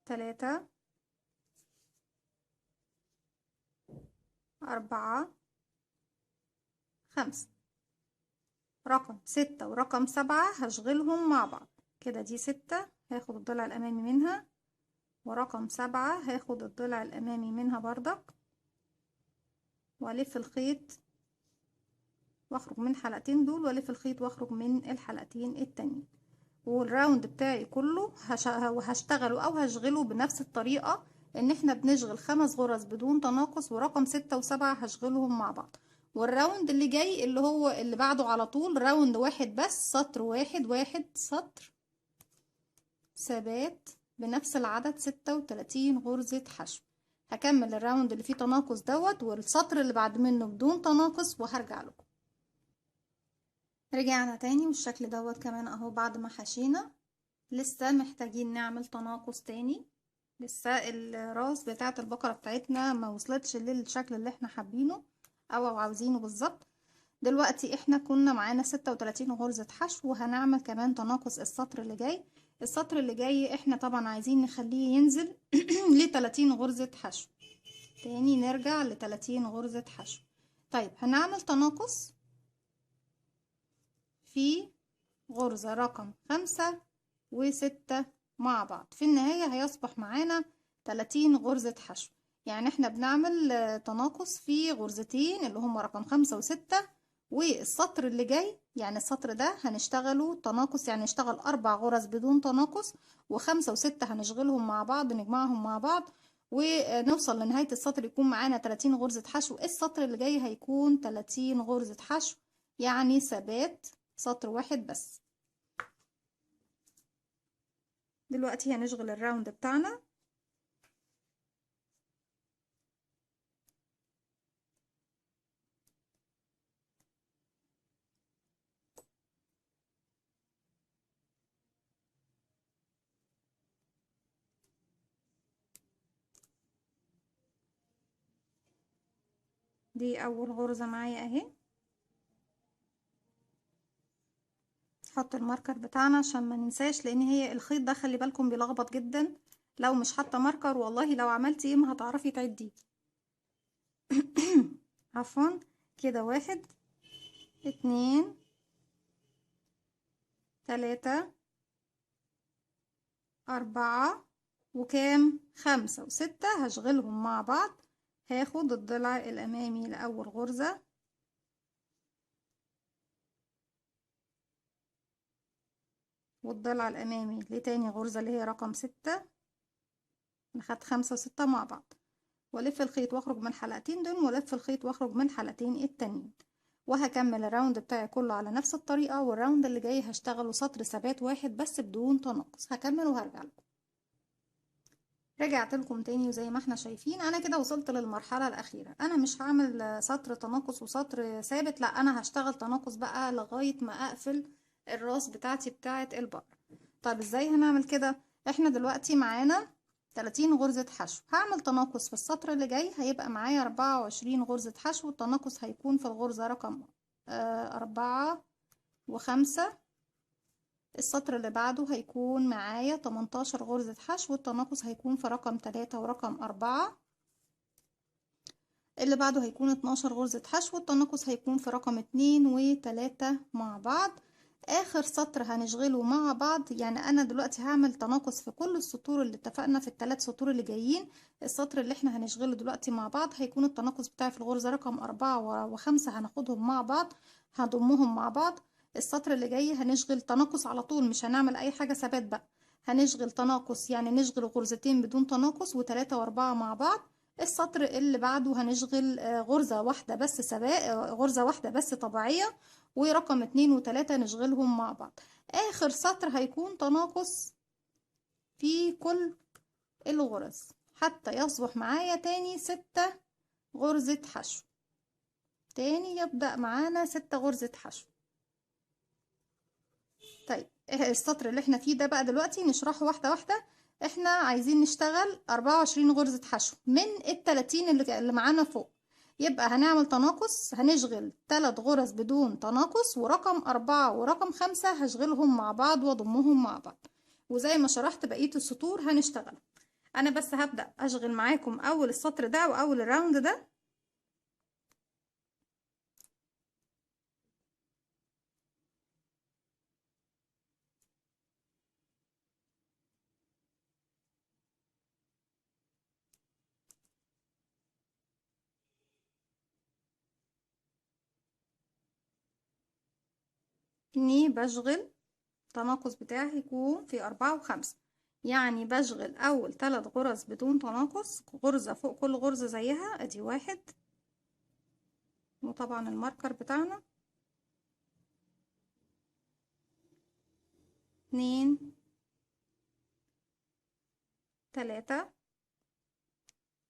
3 4 5 رقم 6 ورقم 7 هشغلهم مع بعض كده. دي 6 هاخد الضلع الأمامي منها، ورقم 7 هاخد الضلع الأمامي منها بردك، وألف الخيط واخرج من الحلقتين دول، وألف الخيط واخرج من الحلقتين التانيين. والراوند بتاعي كله هشتغله او هشغله بنفس الطريقة، ان احنا بنشغل 5 غرز بدون تناقص، ورقم 6 و7 هشغلهم مع بعض. والراوند اللي جاي اللي هو اللي بعده على طول راوند واحد بس، سطر واحد سطر ثبات بنفس العدد 36 غرزة حشو. هكمل الراوند اللي فيه تناقص دوت والسطر اللي بعد منه بدون تناقص وهرجع لكم. رجعنا تاني والشكل دوت كمان اهو بعد ما حشينا لسه محتاجين نعمل تناقص تاني. لسه الراس بتاعة البقرة بتاعتنا ما وصلتش للشكل اللي احنا حابينه او عاوزينه بالظبط. دلوقتي احنا كنا معانا 36 غرزة حشو، وهنعمل كمان تناقص السطر اللي جاي. السطر اللي جاي احنا طبعا عايزين نخليه ينزل ل 30 غرزة حشو. تاني نرجع ل 30 غرزة حشو. طيب هنعمل تناقص في غرزة رقم 5 و6 مع بعض. في النهاية هيصبح معانا 30 غرزة حشو. يعني احنا بنعمل تناقص في غرزتين اللي هم رقم 5 و6، والسطر اللي جاي يعني السطر ده هنشتغله تناقص، يعني نشتغل 4 غرز بدون تناقص، و5 و6 هنشغلهم مع بعض نجمعهم مع بعض ونوصل لنهاية السطر يكون معانا 30 غرزة حشو. السطر اللي جاي هيكون 30 غرزة حشو، يعني ثبات سطر واحد بس. دلوقتي هنشغل الراوند بتاعنا دي اول غرزة معايا اهي. نحط الماركر بتاعنا عشان ما ننساش، لان هي الخيط ده خلي بالكم بيلخبط جدا لو مش حاطه ماركر، والله لو عملتي ايه ما هتعرفي تعدي. عفوا. كده 1 2 3 4 وكام 5 و6 هشغلهم مع بعض. هاخد الضلع الامامي لاول غرزة، والضلع الامامي لتاني غرزة اللي هي رقم 6. ناخد 5 و6 مع بعض، والف الخيط واخرج من الحلقتين دول، والف الخيط واخرج من الحلقتين التانيين، وهكمل الراوند بتاعي كله على نفس الطريقة. والراوند اللي جاي هشتغله سطر ثبات واحد بس بدون تناقص. هكمل وهرجع لكم. رجعت لكم تاني، وزي ما احنا شايفين انا كده وصلت للمرحلة الاخيرة. انا مش هعمل سطر تناقص وسطر ثابت، لا انا هشتغل تناقص بقى لغاية ما اقفل الراس بتاعتي بتاعة البقر. طب ازاي هنعمل كده؟ احنا دلوقتي معانا 30 غرزة حشو. هعمل تناقص في السطر اللي جاي، هيبقى معايا 24 غرزة حشو. التناقص هيكون في الغرزة رقم 4 و5. السطر اللي بعده هيكون معايا 18 غرزة حشو، والتناقص هيكون في رقم 3 ورقم 4. اللي بعده هيكون 12 غرزة حشو، والتناقص هيكون في رقم 2 و3 مع بعض. اخر سطر هنشغله مع بعض، يعني انا دلوقتي هعمل تناقص في كل السطور اللي اتفقنا في الثلاث سطور اللي جايين. السطر اللي احنا هنشغله دلوقتي مع بعض هيكون التناقص بتاعي في الغرزة رقم 4 و5. هناخدهم مع بعض، هضمهم مع بعض. السطر اللي جاي هنشغل تناقص على طول، مش هنعمل اي حاجة ثبات بقى. هنشغل تناقص، يعني نشغل غرزتين بدون تناقص وتلاتة واربعة مع بعض. السطر اللي بعده هنشغل غرزة واحدة بس غرزة واحدة بس طبيعية، ورقم 2 و3 نشغلهم مع بعض. آخر سطر هيكون تناقص في كل الغرز حتى يصبح معايا تاني 6 غرزة حشو. تاني يبدأ معانا 6 غرزة حشو. طيب السطر اللي احنا فيه ده بقى دلوقتي نشرحه واحدة واحدة. احنا عايزين نشتغل 24 غرزة حشو من ال30 اللي معانا فوق. يبقى هنعمل تناقص، هنشغل 3 غرز بدون تناقص، ورقم 4 ورقم 5 هشغلهم مع بعض واضمهم مع بعض. وزي ما شرحت بقية السطور هنشتغل. انا بس هبدأ اشغل معاكم اول السطر ده واول الراوند ده. اني بشغل التناقص بتاعي يكون في 4 و5، يعني بشغل أول 3 غرز بدون تناقص، غرزة فوق كل غرزة زيها. أدي 1، وطبعا الماركر بتاعنا 2 3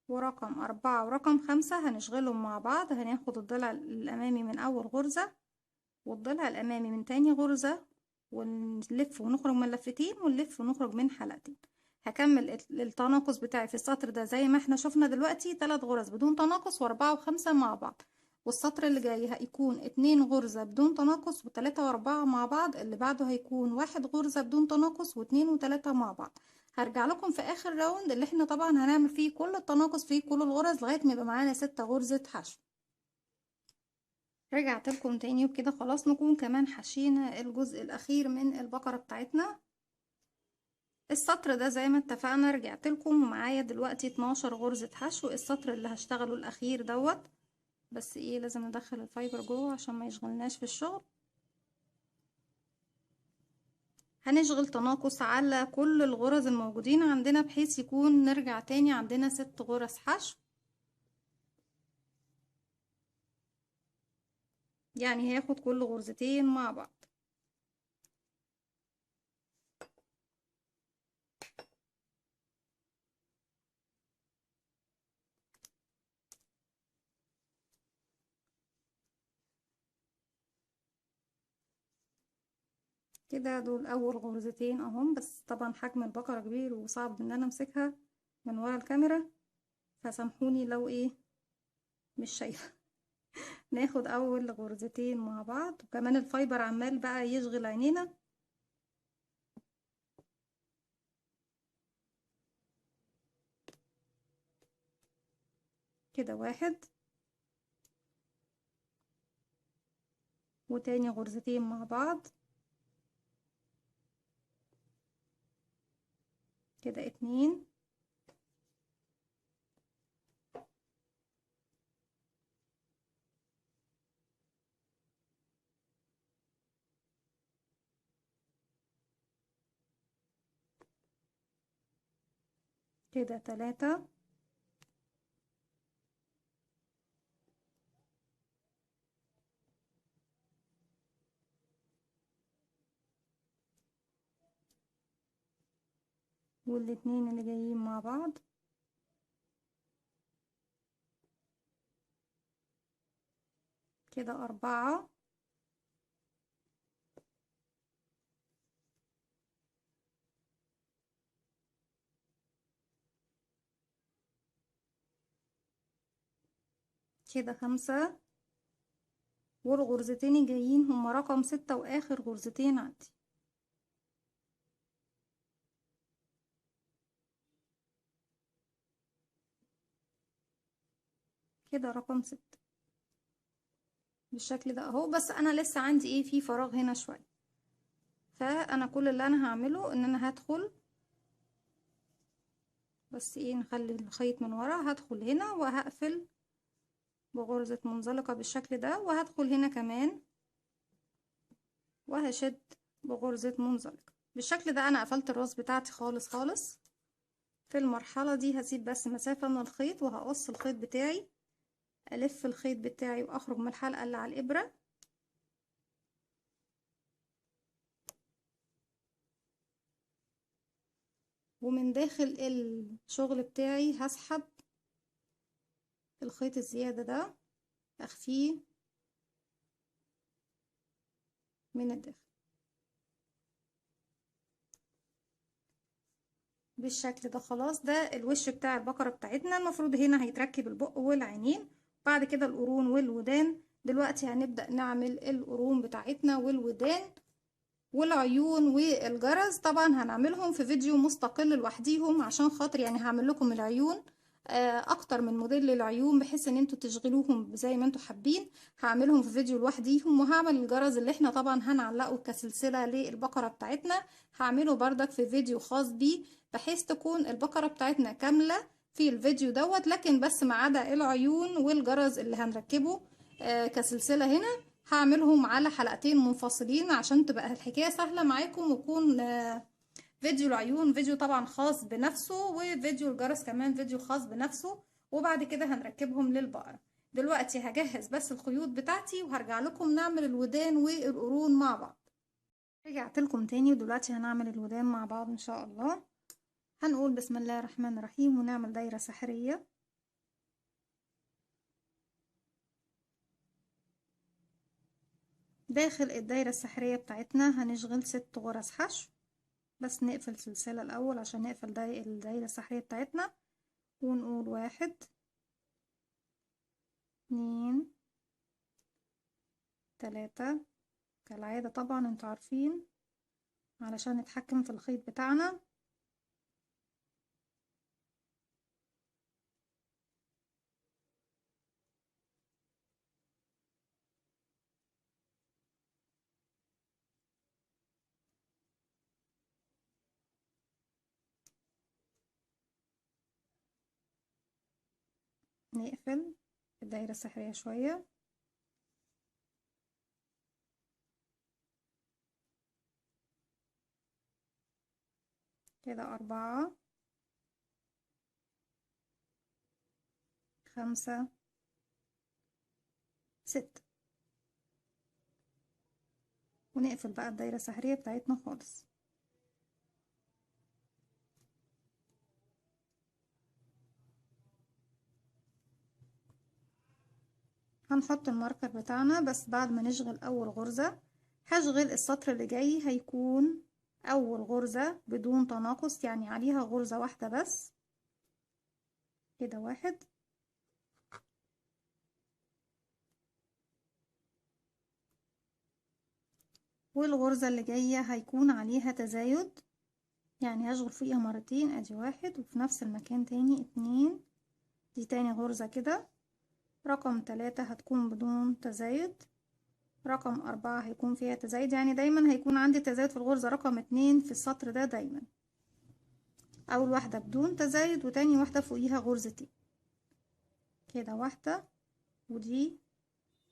ورقم 4 ورقم 5 هنشغلهم مع بعض. هناخد الضلع الأمامي من أول غرزة، والضلع الأمامي من تاني غرزة، ونلف ونخرج من لفتين، ونلف ونخرج من حلقتين. هكمل التناقص بتاعي في السطر ده زي ما احنا شفنا دلوقتي، 3 غرز بدون تناقص و4 و5 مع بعض. والسطر اللي جاي هيكون 2 غرزة بدون تناقص و3 و4 مع بعض. اللي بعده هيكون 1 غرزة بدون تناقص و2 و3 مع بعض. هرجع لكم في اخر راوند اللي احنا طبعا هنعمل فيه كل التناقص فيه كل الغرز لغاية ما يبقى معانا 6 غرزة حشو. رجعت لكم تاني، وبكده خلاص نكون كمان حشينا الجزء الاخير من البقرة بتاعتنا. السطر ده زي ما اتفقنا رجعت لكم، ومعايا دلوقتي 12 غرزة حشو. السطر اللي هشتغله الاخير دوت، بس ايه لازم ندخل الفايبر جوه عشان ما يشغلناش في الشغل. هنشغل تناقص على كل الغرز الموجودين عندنا، بحيث يكون نرجع تاني عندنا 6 غرز حشو. يعني هاخد كل غرزتين مع بعض. كده دول اول غرزتين اهم، بس طبعا حجم البقرة كبير وصعب ان انا امسكها من ورا الكاميرا، فسامحوني لو ايه مش شايفة. ناخد اول غرزتين مع بعض، وكمان الفايبر عمال بقى يشغل عينينا. كده واحد، وتاني غرزتين مع بعض. كده اتنين، كده تلاتة، والاتنين اللي جايين مع بعض. كده أربعة، كده خمسة، والغرزتين الجايين هما رقم ستة وآخر غرزتين عندي. كده رقم ستة بالشكل ده اهو. بس انا لسه عندي ايه، في فراغ هنا شوية، فانا كل اللي انا هعمله ان انا هدخل، بس ايه، نخلي الخيط من ورا. هدخل هنا وهقفل بغرزة منزلقة بالشكل ده، وهدخل هنا كمان وهشد بغرزة منزلقة بالشكل ده. انا قفلت الراس بتاعتي خالص خالص. في المرحلة دي هسيب بس مسافة من الخيط، وهقص الخيط بتاعي، الف الخيط بتاعي واخرج من الحلقة اللي على الابرة. ومن داخل الشغل بتاعي هسحب الخيط الزيادة ده، اخفيه من الداخل بالشكل ده. خلاص، ده الوش بتاع البقرة بتاعتنا. المفروض هنا هيتركب البق والعينين، بعد كده القرون والودان. دلوقتي هنبدأ نعمل القرون بتاعتنا والودان والعيون والجرس. طبعا هنعملهم في فيديو مستقل لوحديهم، عشان خاطر يعني هعمل لكم العيون اكتر من موديل للعيون، بحيث ان انتوا تشغلوهم زي ما انتوا حابين. هعملهم في فيديو لوحديهم، وهعمل الجرس اللي احنا طبعا هنعلقه كسلسلة للبقرة بتاعتنا، هعمله بردك في فيديو خاص بيه، بحيث تكون البقرة بتاعتنا كاملة في الفيديو دوت. لكن بس ما عدا العيون والجرس اللي هنركبه كسلسلة هنا، هعملهم على حلقتين منفصلين عشان تبقى الحكاية سهلة معاكم، ويكون فيديو العيون فيديو طبعا خاص بنفسه، وفيديو الجرس كمان فيديو خاص بنفسه. وبعد كده هنركبهم للبقرة. دلوقتي هجهز بس الخيوط بتاعتي، وهرجع لكم نعمل الودان والقرون مع بعض. رجعت لكم تاني، ودلوقتي هنعمل الودان مع بعض ان شاء الله. هنقول بسم الله الرحمن الرحيم، ونعمل دايرة سحرية. داخل الدايرة السحرية بتاعتنا هنشغل 6 غرز حشو. بس نقفل سلسلة الأول عشان نقفل الدايرة السحرية بتاعتنا. ونقول واحد، اتنين، تلاتة، كالعادة طبعا انتوا عارفين علشان نتحكم في الخيط بتاعنا. نقفل الدايرة السحرية شوية. كده أربعة، خمسة، ستة، ونقفل بقى الدايرة السحرية بتاعتنا خالص. هنحط الماركر بتاعنا، بس بعد ما نشغل أول غرزة هشغل السطر اللي جاي، هيكون أول غرزة بدون تناقص، يعني عليها غرزة واحدة بس. كده واحد، والغرزة اللي جاية هيكون عليها تزايد، يعني هشغل فوقيها مرتين، ادي واحد، وفي نفس المكان تاني اتنين، دي تاني غرزة كده. رقم 3 هتكون بدون تزايد، رقم 4 هيكون فيها تزايد، يعني دايما هيكون عندي تزايد في الغرزة رقم 2 في السطر ده دايما. اول واحدة بدون تزايد، وتاني واحدة فوقيها غرزتين كده، واحدة ودي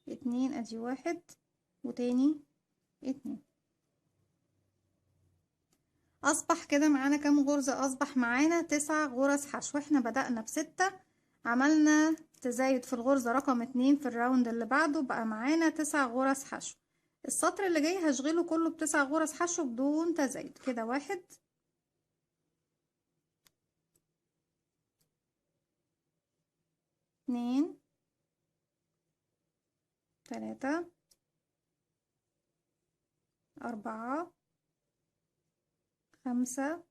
اتنين، ادي واحد وتاني اتنين. اصبح كده معانا كام غرزة؟ اصبح معانا 9 غرز حشو. احنا بدأنا ب6، عملنا تزايد في الغرزة رقم 2 في الراوند اللي بعده، بقى معانا 9 غرز حشو. السطر اللي جاي هشغله كله ب9 غرز حشو بدون تزايد كده، واحد اتنين تلاتة أربعة خمسة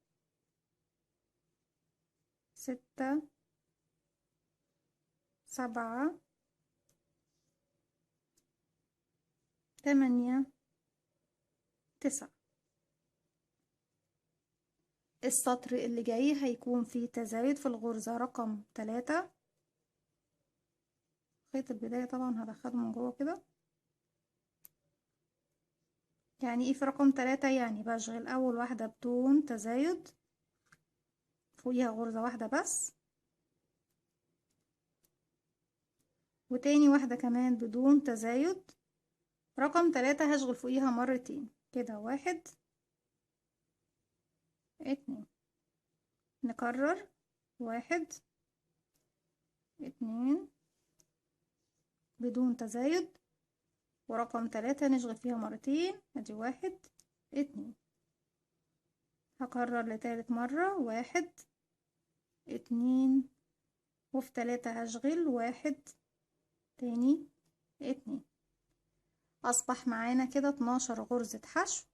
ستة سبعة تمانية تسعة. السطر اللي جاي هيكون فيه تزايد في الغرزة رقم 3. خيط البداية طبعا هدخله من جوه كده. يعني ايه في رقم 3؟ يعني بشغل اول واحدة بدون تزايد، فوقيها غرزة واحدة بس، وتاني واحدة كمان بدون تزايد. رقم 3 هشغل فوقيها مرتين كده، واحد اتنين. نكرر، واحد اتنين بدون تزايد، ورقم 3 نشغل فيها مرتين، ادي واحد اتنين. هكرر لتالت مرة، واحد اتنين، وفي 3 هشغل واحد تاني اتنين. اصبح معانا كده 12 غرزة حشو.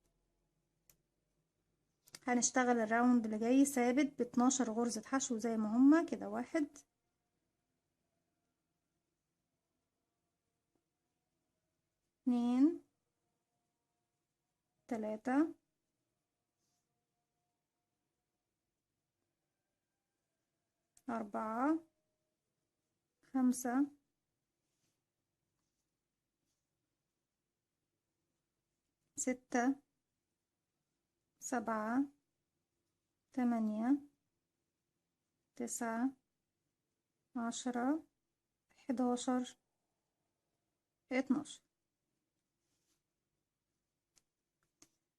هنشتغل الراوند اللي جاي ثابت ب12 غرزة حشو زي ما هما كده، واحد اتنين تلاتة أربعة خمسة ستة سبعة تمانية تسعة 10 11 12.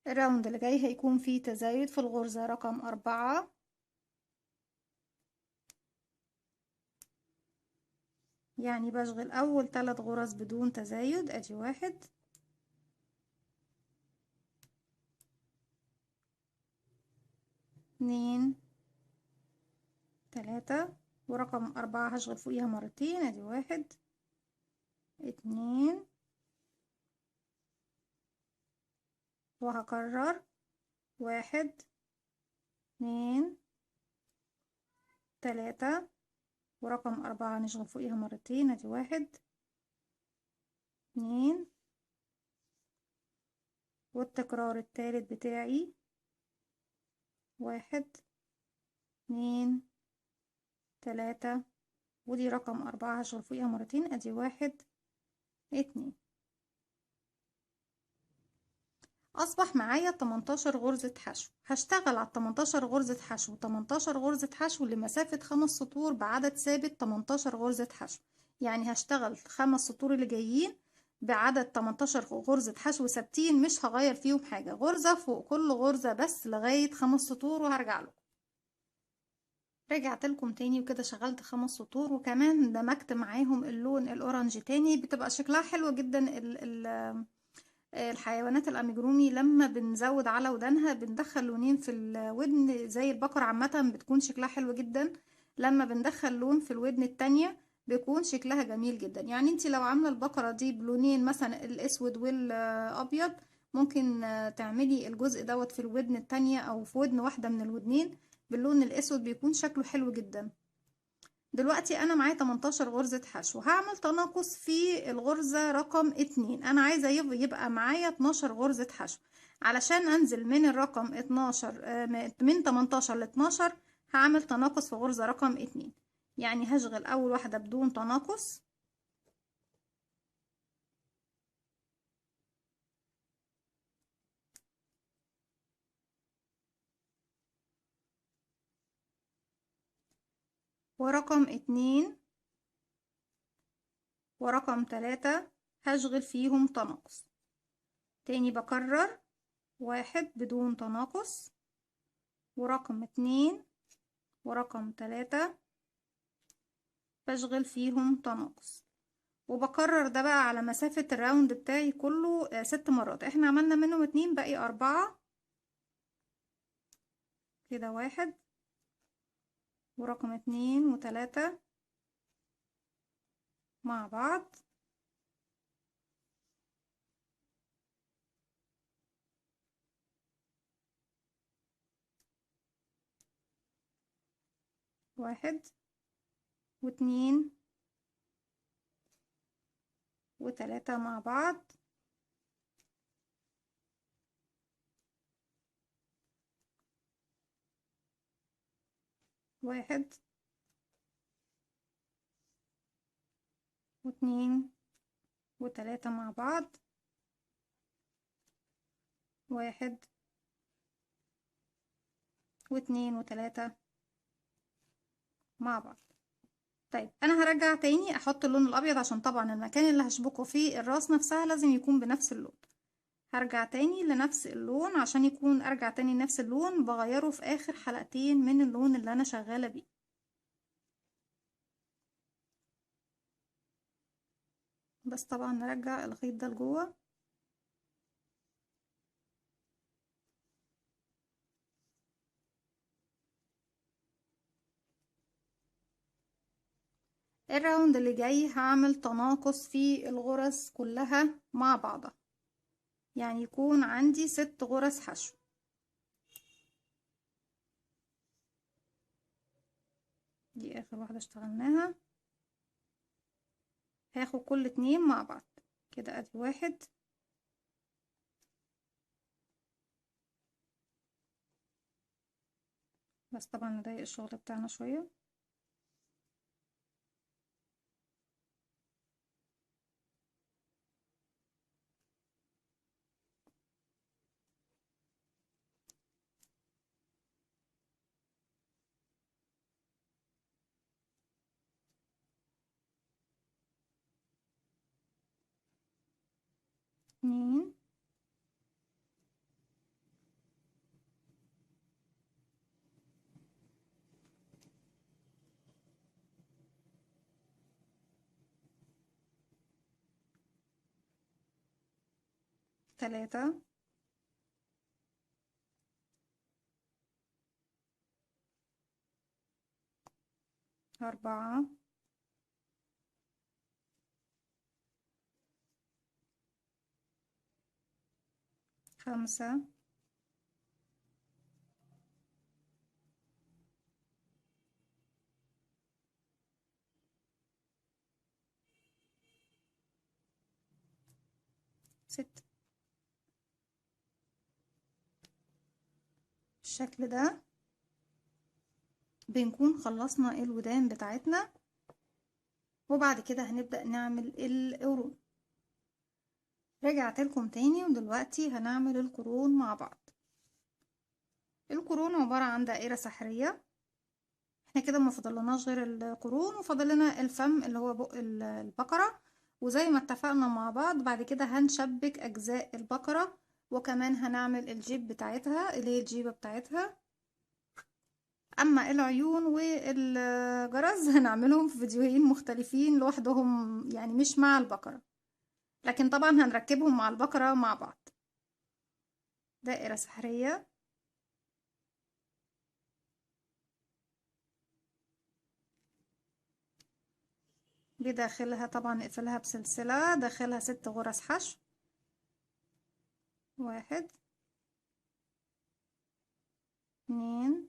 الراوند اللي جاي هيكون فيه تزايد في الغرزة رقم 4. يعني بشغل أول 3 غرز بدون تزايد، ادي واحد اتنين تلاتة، ورقم 4 هشغل فوقيها مرتين، ادي واحد اتنين، وهكرر واحد اتنين تلاتة، ورقم 4 نشغل فوقيها مرتين، ادي واحد اتنين، والتكرار التالت بتاعي، واحد اتنين تلاتة، ودي رقم 4 هشغل فوقيها مرتين، ادي واحد اتنين. اصبح معايا 18 غرزة حشو. هشتغل على 18 غرزة حشو 18 غرزة حشو لمسافة 5 سطور بعدد ثابت 18 غرزة حشو. يعني هشتغل 5 سطور اللي جايين بعدد 18 غرزة حشو ثابتين، مش هغير فيهم حاجة، غرزة فوق كل غرزة بس لغاية 5 سطور، وهرجع لكم. رجعت لكم تاني وكده شغلت 5 سطور، وكمان دمجت معاهم اللون الاورنج تاني، بتبقى شكلها حلو جدا. الحيوانات الاميجرومي لما بنزود على ودانها بندخل لونين في الودن زي البقر عامة، بتكون شكلها حلو جدا. لما بندخل لون في الودن التانية بيكون شكلها جميل جدا. يعني انتي لو عاملة البقرة دي بلونين مثلا الاسود والابيض، ممكن تعملي الجزء دوت في الودن التانية او في ودن واحدة من الودنين باللون الاسود، بيكون شكله حلو جدا. دلوقتي انا معايا 18 غرزة حشو، هعمل تناقص في الغرزة رقم 2. انا عايزة يبقى معايا 12 غرزة حشو. علشان انزل من الرقم 12 من 18 ل 12 هعمل تناقص في غرزة رقم 2. يعني هشغل اول واحدة بدون تناقص، ورقم 2 ورقم 3 هشغل فيهم تناقص. تاني بكرر، 1 بدون تناقص، ورقم 2 ورقم 3 بشغل فيهم تناقص. وبكرر ده بقى على مسافة الراوند بتاعي كله 6 مرات. احنا عملنا منهم 2، باقي 4. كده 1 ورقم 2 و3 مع بعض، 1 و2 و3 مع بعض، 1 و2 و3 مع بعض، 1 و2 و3 مع بعض. طيب انا هرجع تاني احط اللون الابيض، عشان طبعا المكان اللي هشبكه فيه الراس نفسها لازم يكون بنفس اللون. هرجع تاني لنفس اللون، عشان يكون ارجع تاني لنفس اللون بغيره في اخر حلقتين من اللون اللي انا شغالة بيه. بس طبعا نرجع الخيط ده لجوه. الراوند اللي جاي هعمل تناقص في الغرز كلها مع بعضها، يعني يكون عندي 6 غرز حشو. دي اخر واحدة اشتغلناها. هاخد كل 2 مع بعض كده، ادي 1 بس طبعا نضيق الشغل بتاعنا شوية. 2 3 4 5 6. بالشكل ده بنكون خلصنا الودان بتاعتنا، وبعد كده هنبدأ نعمل القرون. رجعت لكم تاني، ودلوقتي هنعمل القرون مع بعض. القرون عبارة عن دائرة سحرية. احنا كده ما فضلناش غير القرون، وفضل لنا الفم اللي هو بق البقرة. وزي ما اتفقنا مع بعض بعد كده هنشبك اجزاء البقرة، وكمان هنعمل الجيب بتاعتها اللي هي الجيبة بتاعتها. اما العيون والجرز هنعملهم في فيديوهين مختلفين لوحدهم، يعني مش مع البقرة، لكن طبعا هنركبهم مع البقرة مع بعض. دائرة سحرية، بداخلها طبعا نقفلها بسلسلة، داخلها 6 غرز حشو. 1 2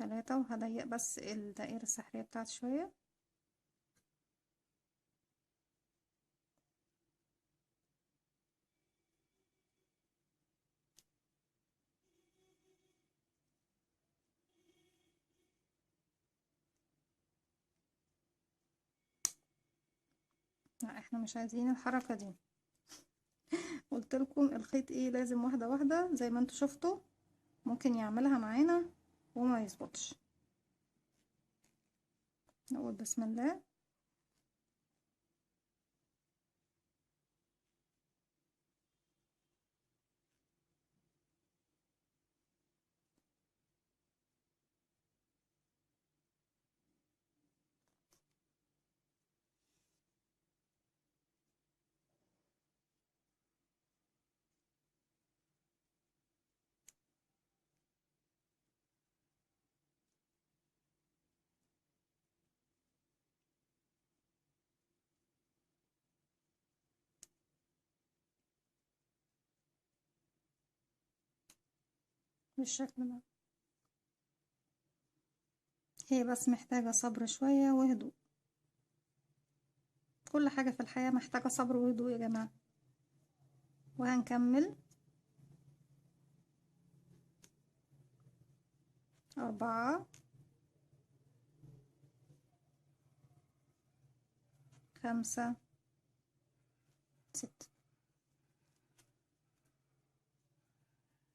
3 وهضيق بس الدائرة السحرية بتاعتي شوية. لا احنا مش عايزين الحركة دي. قلت لكم الخيط ايه لازم واحدة واحدة زي ما انتوا شفتوا، ممكن يعملها معانا وما يظبطش. نقول بسم الله. بالشكل ده. هي بس محتاجة صبر شوية وهدوء. كل حاجة في الحياة محتاجة صبر وهدوء يا جماعة. وهنكمل 4 5 6.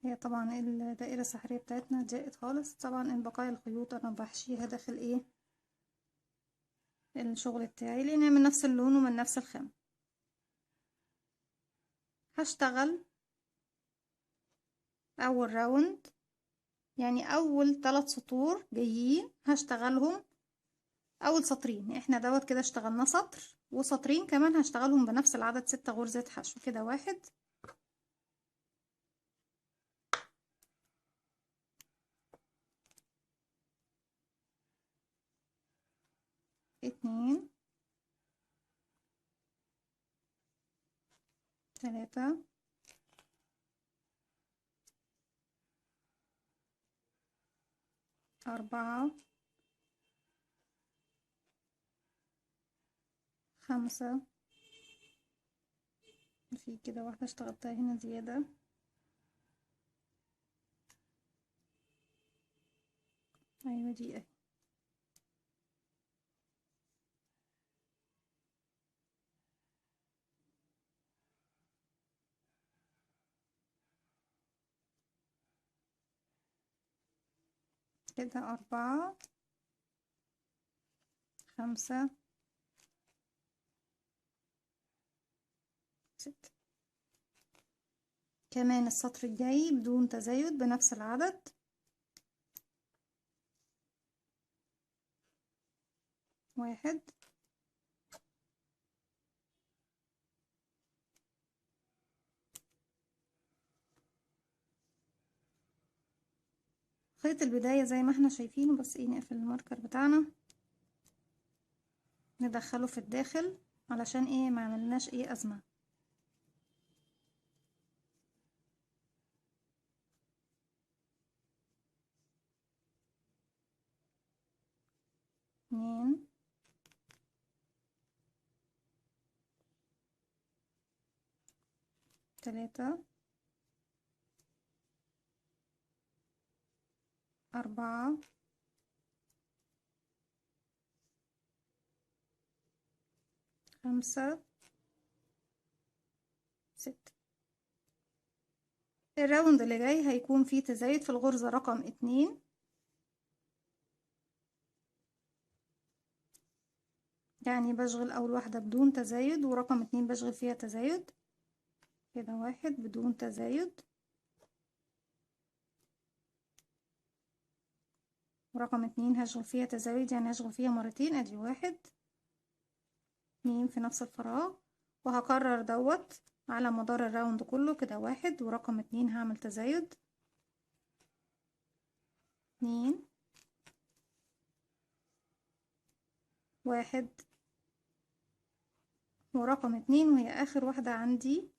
هي طبعا الدائرة السحرية بتاعتنا ضاقت خالص. طبعا البقايا الخيوط انا بحشيها داخل ايه الشغل بتاعي، لان هي من نفس اللون ومن نفس الخامة. هشتغل اول راوند، يعني اول 3 سطور جايين هشتغلهم اول سطرين. احنا دوت كده اشتغلنا سطر وسطرين كمان هشتغلهم بنفس العدد 6 غرزة حشو. كده 1 2 3 4 5. في كده واحدة اشتغلتها هنا زيادة. ايوه دي اهي. كده 4 5 6. كمان السطر الجاي بدون تزايد بنفس العدد. 1 خيط البداية زي ما احنا شايفينه، بس ايه نقفل الماركر بتاعنا ندخله في الداخل علشان ايه ما عملناش ايه ازمة. اتنين 3 4 5 6. الراوند اللي جاي هيكون فيه تزايد في الغرزة رقم 2، يعني بشغل اول واحدة بدون تزايد ورقم 2 بشغل فيها تزايد. كده 1 بدون تزايد، ورقم 2 هشغل فيها تزايد، يعني هشغل فيها مرتين. ادي 1 2 في نفس الفراغ، وهكرر دوت على مدار الراوند كله. كده 1 ورقم 2 هعمل تزايد 2 1 ورقم 2 وهي اخر واحدة عندي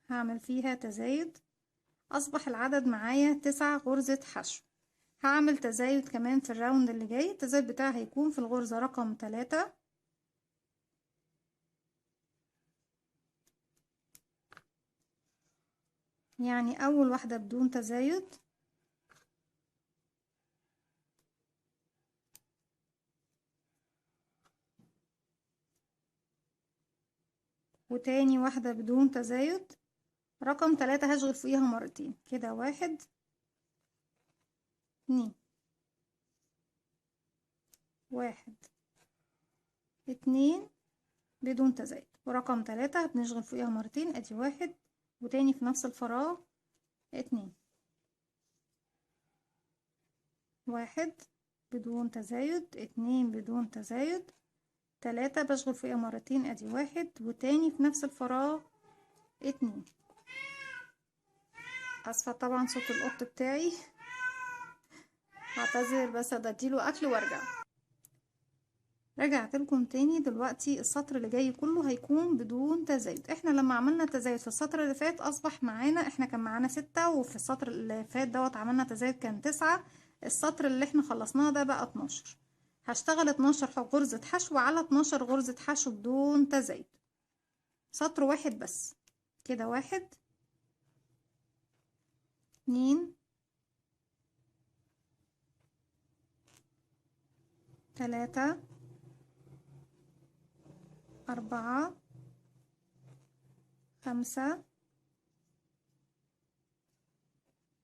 هعمل فيها تزايد. اصبح العدد معايا 9 غرزة حشو. هعمل تزايد كمان في الراوند اللي جاي. التزايد بتاعي هيكون في الغرزة رقم 3، يعني اول واحدة بدون تزايد، وتاني واحدة بدون تزايد. رقم 3 هشغل فوقيها مرتين كده، 1 2 1 2 بدون تزايد، ورقم 3 بنشغل فوقيها مرتين، ادي 1 وتاني في نفس الفراغ 2 1 بدون تزايد، 2 بدون تزايد، 3 بشغل فوقيها مرتين، ادي 1 وتاني في نفس الفراغ 2. اسفة طبعا صوت القط بتاعي، هعتذر بس اديله اكل وارجع. رجعت لكم تاني. دلوقتي السطر اللي جاي كله هيكون بدون تزايد. احنا لما عملنا تزايد في السطر اللي فات اصبح معانا، احنا كان معانا 6، وفي السطر اللي فات دوت عملنا تزايد كان 9. السطر اللي احنا خلصناه ده بقى 12. هشتغل 12 غرزة حشو على 12 غرزة حشو بدون تزايد، سطر واحد بس كده. 1 2 3 4 5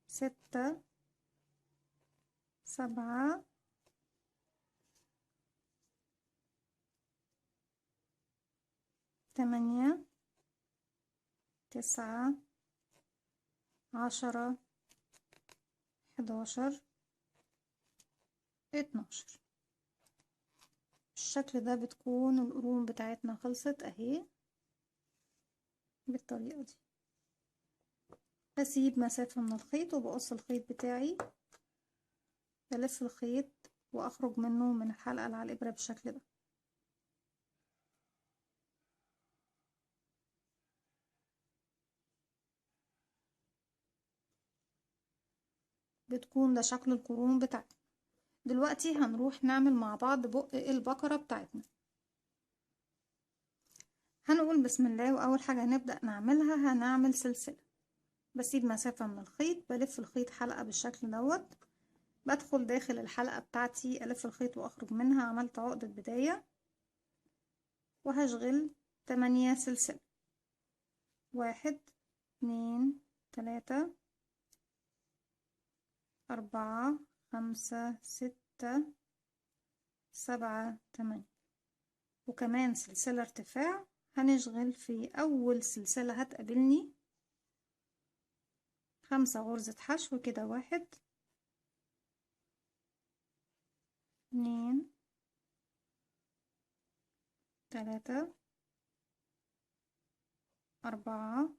6 7 8 9 10 11 12. بالشكل ده بتكون القرون بتاعتنا خلصت اهي بالطريقة دي. بسيب مسافة من الخيط وبقص الخيط بتاعي، بلف الخيط واخرج منه من الحلقة اللي على الابرة بالشكل ده. بتكون ده شكل القرون بتاعتنا. دلوقتي هنروح نعمل مع بعض بق البقرة بتاعتنا. هنقول بسم الله، واول حاجة هنبدأ نعملها هنعمل سلسلة. بسيب مسافة من الخيط، بلف الخيط حلقة بالشكل دوت، بدخل داخل الحلقة بتاعتي ألف الخيط وأخرج منها، عملت عقدة بداية وهشغل 8 سلسلة. 1 2 3 4 5 6 7 8، وكمان سلسلة ارتفاع. هنشغل في أول سلسلة هتقابلني 5 غرزة حشو كده. 1 2 3 4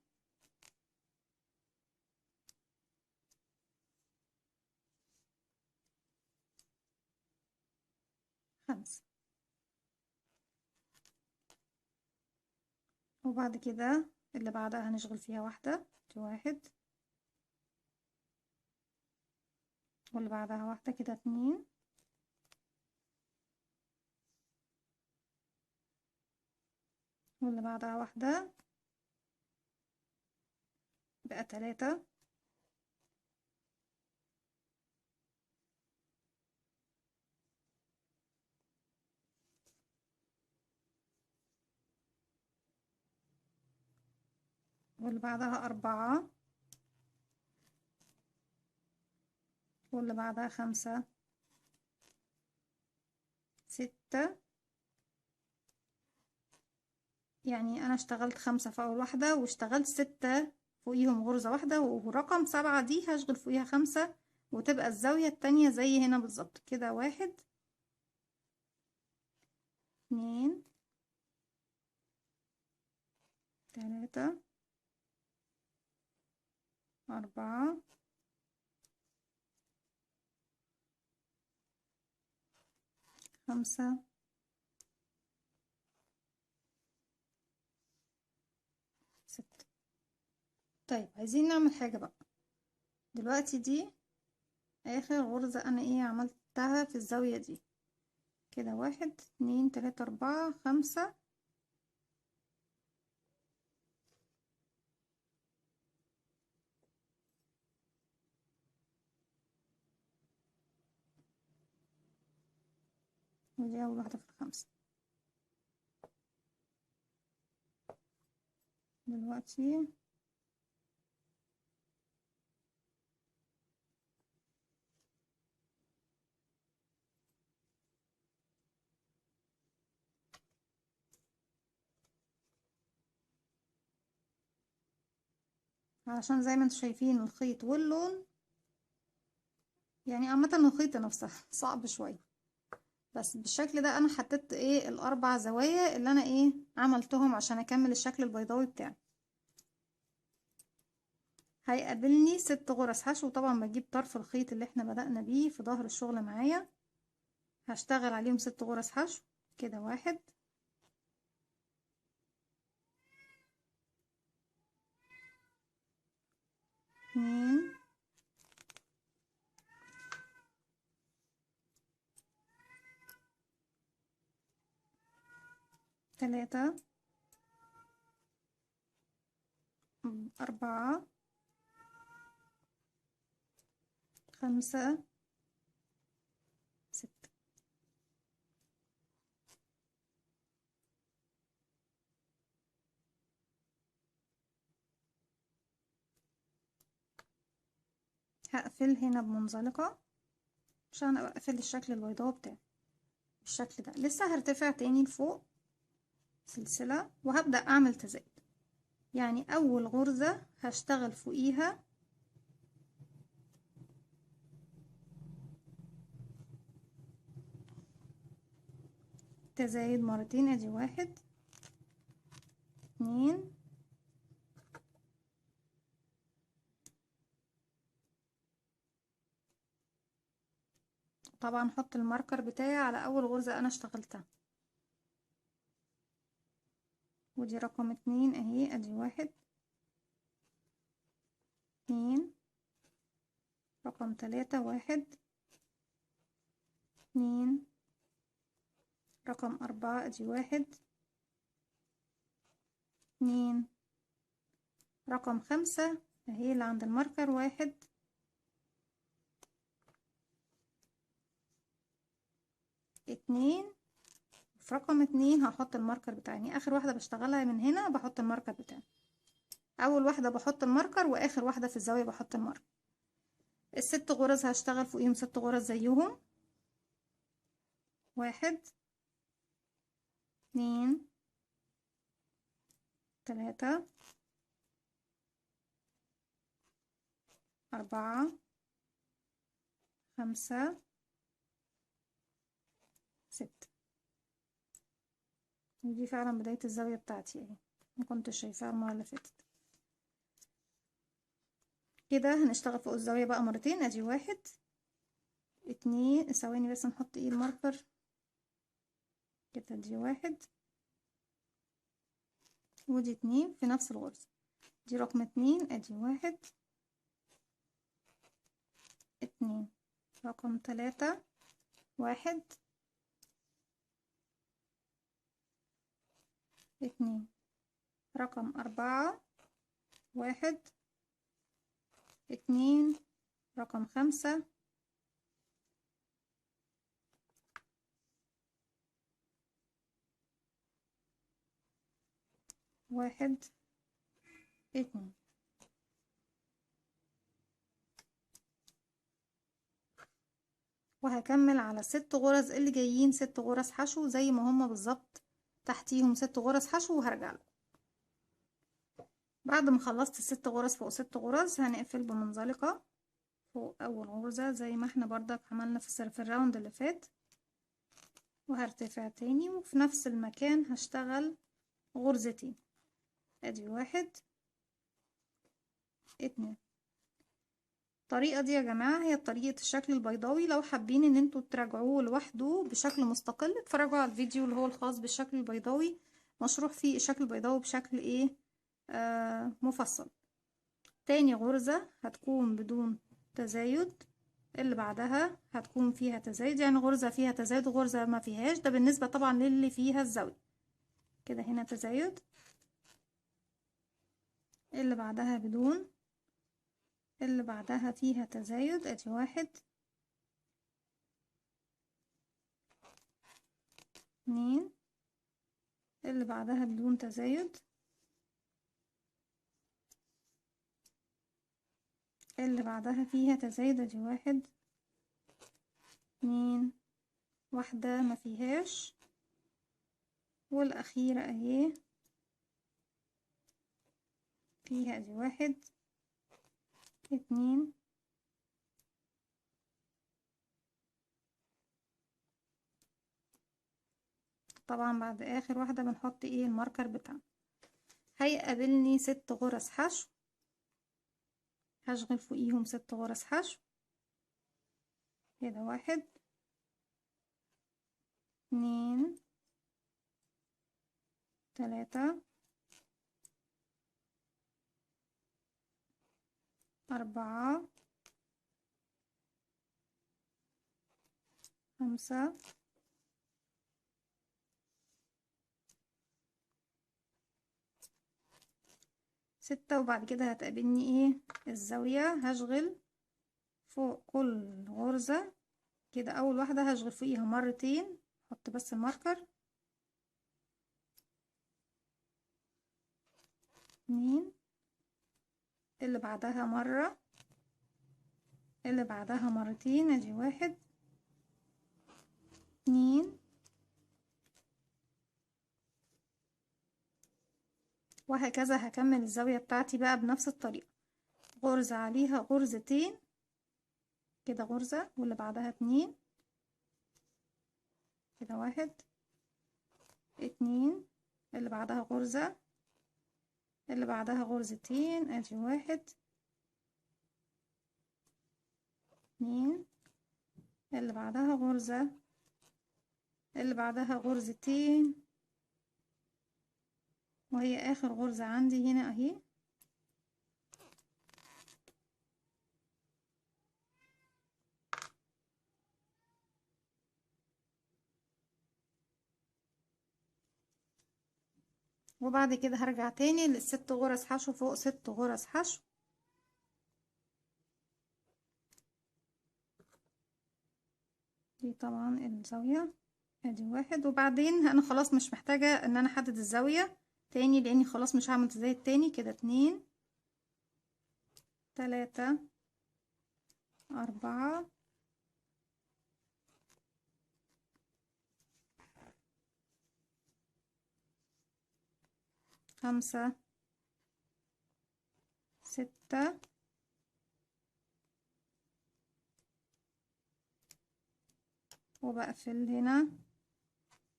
5. وبعد كده اللي بعدها هنشغل فيها واحدة، دي 1 واللي بعدها واحدة كده 2 واللي بعدها واحدة بقى 3 واللي بعدها 4 واللي بعدها 5 6. يعني انا اشتغلت 5 في اول واحدة واشتغلت 6 فوقيهم غرزة واحدة، ورقم 7 دي هشغل فوقيها 5 وتبقى الزاوية التانية زي هنا بالظبط كده. 1 2 3 4 5 6. طيب عايزين نعمل حاجة بقى دلوقتي. دي اخر غرزة انا ايه عملتها في الزاوية دي كده، 1 2 3 4 5. ودي اول واحدة في ال5. دلوقتي علشان زي ما انتوا شايفين الخيط واللون، يعني عامة الخيط نفسها صعب شوية، بس بالشكل ده انا حطيت ايه ال4 زوايا اللي انا ايه عملتهم عشان اكمل الشكل البيضاوي بتاعي. هيقابلني 6 غرز حشو، طبعا بجيب طرف الخيط اللي احنا بدأنا بيه في ظهر الشغل معايا، هشتغل عليهم 6 غرز حشو كده. 1 2 3 4 5 6. هقفل هنا بمنزلقة عشان اقفل الشكل البيضاوي بتاعي بالشكل ده. لسه هرتفع تاني لفوق سلسلة وهبدأ اعمل تزايد، يعني اول غرزة هشتغل فوقيها تزايد مرتين، ادي 1 2 طبعا احط الماركر بتاعي على اول غرزة انا اشتغلتها، ودي رقم 2 اهي، ادي 1 2 رقم 3 1 2 رقم 4 ادي 1 2 رقم 5 اهي اللي عند الماركر 1 2. في رقم 2 هحط الماركر بتاعي، يعني اخر واحدة بشتغلها من هنا بحط الماركر بتاعي، اول واحدة بحط الماركر واخر واحدة في الزاوية بحط الماركر. ال6 غرز هشتغل فوقيهم 6 غرز زيهم، 1 2 3 4 5 6. ودي فعلا بداية الزاوية بتاعتي اهي، ما كنتش شايفاها المرة اللي فاتت. كده هنشتغل فوق الزاوية بقى مرتين، ادي 1 2. ثواني بس نحط ايه الماركر كده، دي 1 ودي 2 في نفس الغرزة، دي رقم 2 ادي 1 2 رقم 3 1 2 رقم 4 1 2 رقم 5 1 2. وهكمل على 6 غرز اللي جايين 6 غرز حشو زي ما هما بالظبط، تحتيهم 6 غرز حشو وهرجع لكم. بعد ما خلصت ال6 غرز فوق 6 غرز هنقفل بمنزلقة فوق اول غرزة زي ما احنا بردك عملنا في الراوند اللي فات، وهرتفع تاني وفي نفس المكان هشتغل غرزتين، ادي 1 2. الطريقة دي يا جماعة هي طريقة الشكل البيضاوي، لو حابين ان انتوا تراجعوه لوحده بشكل مستقل اتفرجوا على الفيديو اللي هو الخاص بالشكل البيضاوي، مشروح فيه الشكل البيضاوي بشكل ايه مفصل. تاني غرزة هتكون بدون تزايد، اللي بعدها هتكون فيها تزايد، يعني غرزة فيها تزايد وغرزة ما فيهاش، ده بالنسبة طبعا للي فيها الزاوية. كده هنا تزايد، اللي بعدها بدون، اللي بعدها فيها تزايد، ادي 1 2، اللي بعدها بدون تزايد، اللي بعدها فيها تزايد، ادي 1 2، واحدة ما فيهاش، والأخيرة اهي فيها، ادي 1 2. طبعا بعد اخر واحدة بنحط ايه الماركر بتاعنا. هيقابلني 6 غرز حشو، هشغل فوقيهم 6 غرز حشو. كده 1 2 3 4 5 6. وبعد كده هتقابلني ايه الزاوية، هشغل فوق كل غرزة كده، اول واحدة هشغل فوقيها مرتين، احط بس الماركر 2، اللي بعدها مرة، اللي بعدها مرتين، ادي 1 2، وهكذا هكمل الزاوية بتاعتي بقى بنفس الطريقة، غرزة عليها غرزتين كده، غرزة واللي بعدها 2، كده 1 2، اللي بعدها غرزة، اللي بعدها غرزتين، ادي 1 2، اللي بعدها غرزة، اللي بعدها غرزتين، وهي اخر غرزة عندي هنا اهي. وبعد كده هرجع تاني للست غرز حشو فوق 6 غرز حشو. دي طبعا الزاوية، ادي 1. وبعدين انا خلاص مش محتاجة ان انا احدد الزاوية تاني، لاني خلاص مش هعمل تزايد تاني. كده 2 3 4 5 6 وبقفل هنا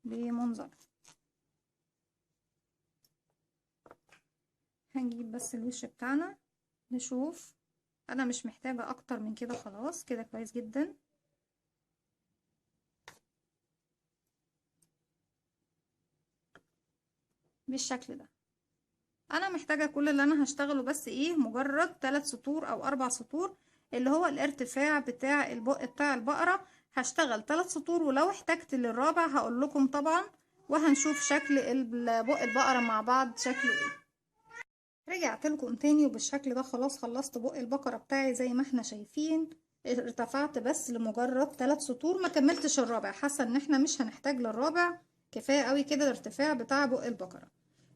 بمنظر. هنجيب بس الوش بتاعنا نشوف، انا مش محتاجة اكتر من كده، خلاص كده كويس جدا. بالشكل ده انا محتاجة كل اللي انا هشتغله بس ايه، مجرد 3 سطور او 4 سطور، اللي هو الارتفاع بتاع البق بتاع البقرة. هشتغل 3 سطور، ولو احتجت للرابع هقول لكم طبعا، وهنشوف شكل بق البقرة مع بعض شكله ايه. رجعت لكم تاني، وبالشكل ده خلاص خلصت بق البقرة بتاعي زي ما احنا شايفين. ارتفعت بس لمجرد 3 سطور، ما كملتش الرابع، حاسة ان احنا مش هنحتاج للرابع، كفاية قوي كده الارتفاع بتاع بق البقرة.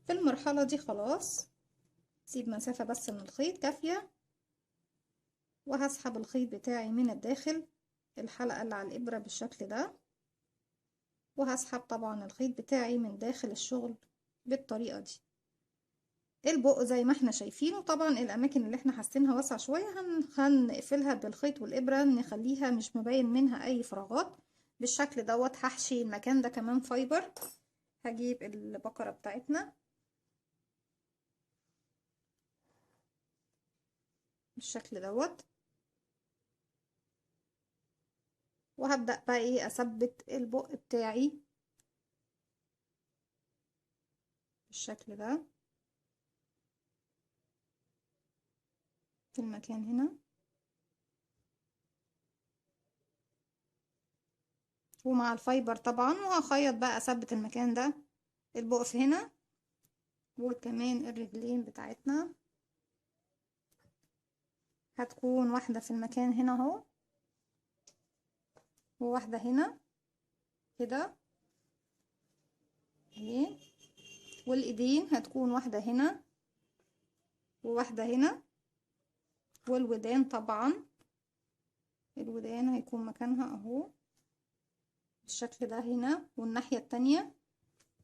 في المرحلة دي خلاص سيب مسافة بس من الخيط كافية، وهسحب الخيط بتاعي من الداخل الحلقة اللي على الإبرة بالشكل ده، وهسحب طبعا الخيط بتاعي من داخل الشغل بالطريقة دي. البق زي ما احنا شايفينه، طبعا الأماكن اللي احنا حاسينها واسعة شوية هنقفلها بالخيط والإبرة، نخليها مش مبين منها أي فراغات بالشكل دوت. هحشي المكان ده كمان فايبر. هجيب البقرة بتاعتنا بالشكل دوت، وهبدأ بقى ايه اثبت البق بتاعي بالشكل ده في المكان هنا. ومع الفايبر طبعا. وهخيط بقى اثبت المكان ده، البقف هنا وكمان الرجلين بتاعتنا هتكون واحدة في المكان هنا اهو، وواحدة هنا كده اهي. والايدين هتكون واحدة هنا وواحدة هنا. والودان طبعا الودان هيكون مكانها اهو بالشكل ده هنا، والناحية التانية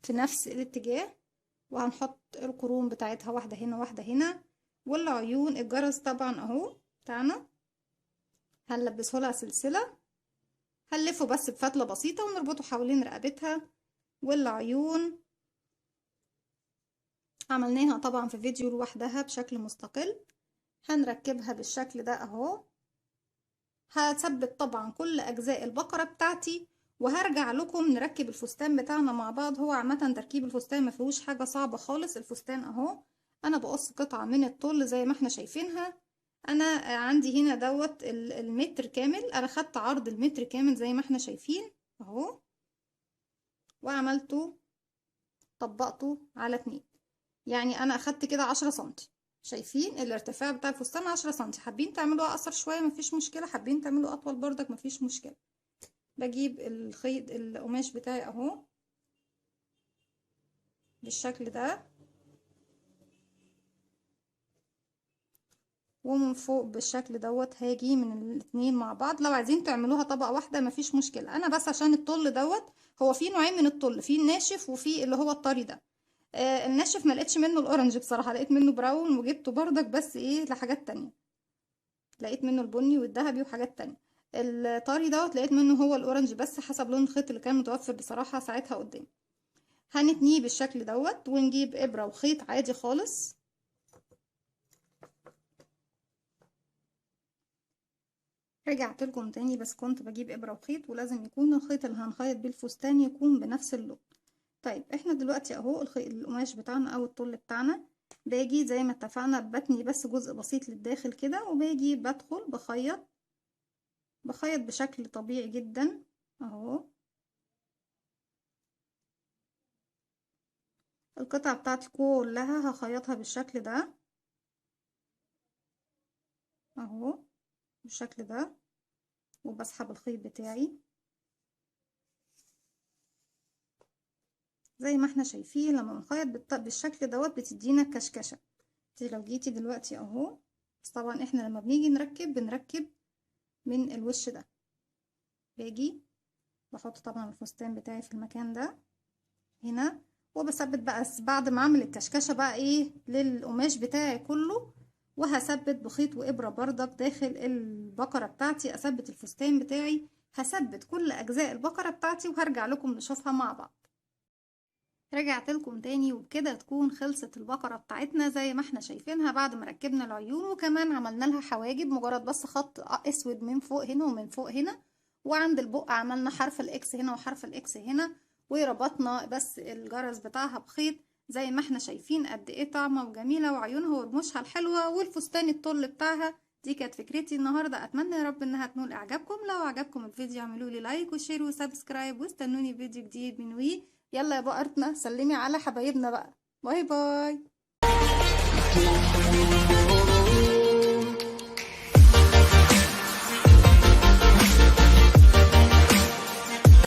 في نفس الاتجاه. وهنحط القرون بتاعتها واحدة هنا واحدة هنا. والعيون الجرس طبعا اهو بتاعنا هنلبسه لها سلسلة، هنلفه بس بفتلة بسيطة ونربطه حوالين رقبتها. والعيون عملناها طبعا في فيديو لوحدها بشكل مستقل. هنركبها بالشكل ده اهو. هثبت طبعا كل اجزاء البقرة بتاعتي وهرجع لكم نركب الفستان بتاعنا مع بعض. هو عامة تركيب الفستان ما فيهوش حاجة صعبة خالص. الفستان اهو انا بقص قطعة من الطول زي ما احنا شايفينها. انا عندي هنا دوت المتر كامل، انا خدت عرض المتر كامل زي ما احنا شايفين اهو، وعملته طبقته على 2. يعني انا اخدت كده 10 سنتي. شايفين الارتفاع بتاع الفستان 10 سنتي. حابين تعملوا اقصر شويه مفيش مشكله، حابين تعملوا اطول بردك مفيش مشكله. بجيب الخيط القماش بتاعي اهو بالشكل ده، ومن فوق بالشكل دوت هاجي من الاتنين مع بعض. لو عايزين تعملوها طبقه واحده مفيش مشكله. انا بس عشان الطل دوت هو في نوعين من الطل، في الناشف وفي اللي هو الطري ده. الناشف ما لقيتش منه الاورنج بصراحه، لقيت منه براون وجبته بردك بس ايه لحاجات تانية. لقيت منه البني والذهبي وحاجات تانية. الطري دوت لقيت منه هو الاورنج بس حسب لون الخيط اللي كان متوفر بصراحه ساعتها قدامي. هنتنيه بالشكل دوت ونجيب ابره وخيط عادي خالص. رجعت لكم تاني بس كنت بجيب ابره وخيط، ولازم يكون الخيط اللي هنخيط بيه الفستان يكون بنفس اللون. طيب احنا دلوقتي اهو القماش بتاعنا او الطول بتاعنا، باجي زي ما اتفقنا بتني بس جزء بسيط للداخل كده، وباجي بدخل بخيط بشكل طبيعي جدا اهو. القطعة بتاعتي كلها هخيطها بالشكل ده اهو بالشكل ده، وبسحب الخيط بتاعي زي ما احنا شايفين. لما بنخيط بالشكل دوت بتدينا كشكشة. لو جيتي دلوقتي اهو، بس طبعا احنا لما بنيجي بنركب من الوش ده. باجي بحط طبعا الفستان بتاعي في المكان ده هنا، وبثبت بقى بعد ما اعمل الكشكشه بقى ايه للقماش بتاعي كله. وهثبت بخيط وابره بردك داخل البقره بتاعتي، اثبت الفستان بتاعي، هثبت كل اجزاء البقره بتاعتي وهرجع لكم نشوفها مع بعض. رجعت لكم تاني، وبكده تكون خلصت البقرة بتاعتنا زي ما احنا شايفينها بعد ما ركبنا العيون وكمان عملنا لها حواجب. مجرد بس خط اسود من فوق هنا ومن فوق هنا، وعند البق عملنا حرف الاكس هنا وحرف الاكس هنا، وربطنا بس الجرس بتاعها بخيط زي ما احنا شايفين قد ايه طعمة وجميلة وعيونها ورموشها الحلوة والفستان الطل بتاعها. دي كانت فكرتي النهاردة، اتمنى يا رب انها تنول اعجابكم. لو عجبكم الفيديو اعملوا لي لايك وشير وسبسكرايب، واستنوني فيديو جديد من يلا يا بقرتنا سلمي على حبايبنا بقى. باي باي.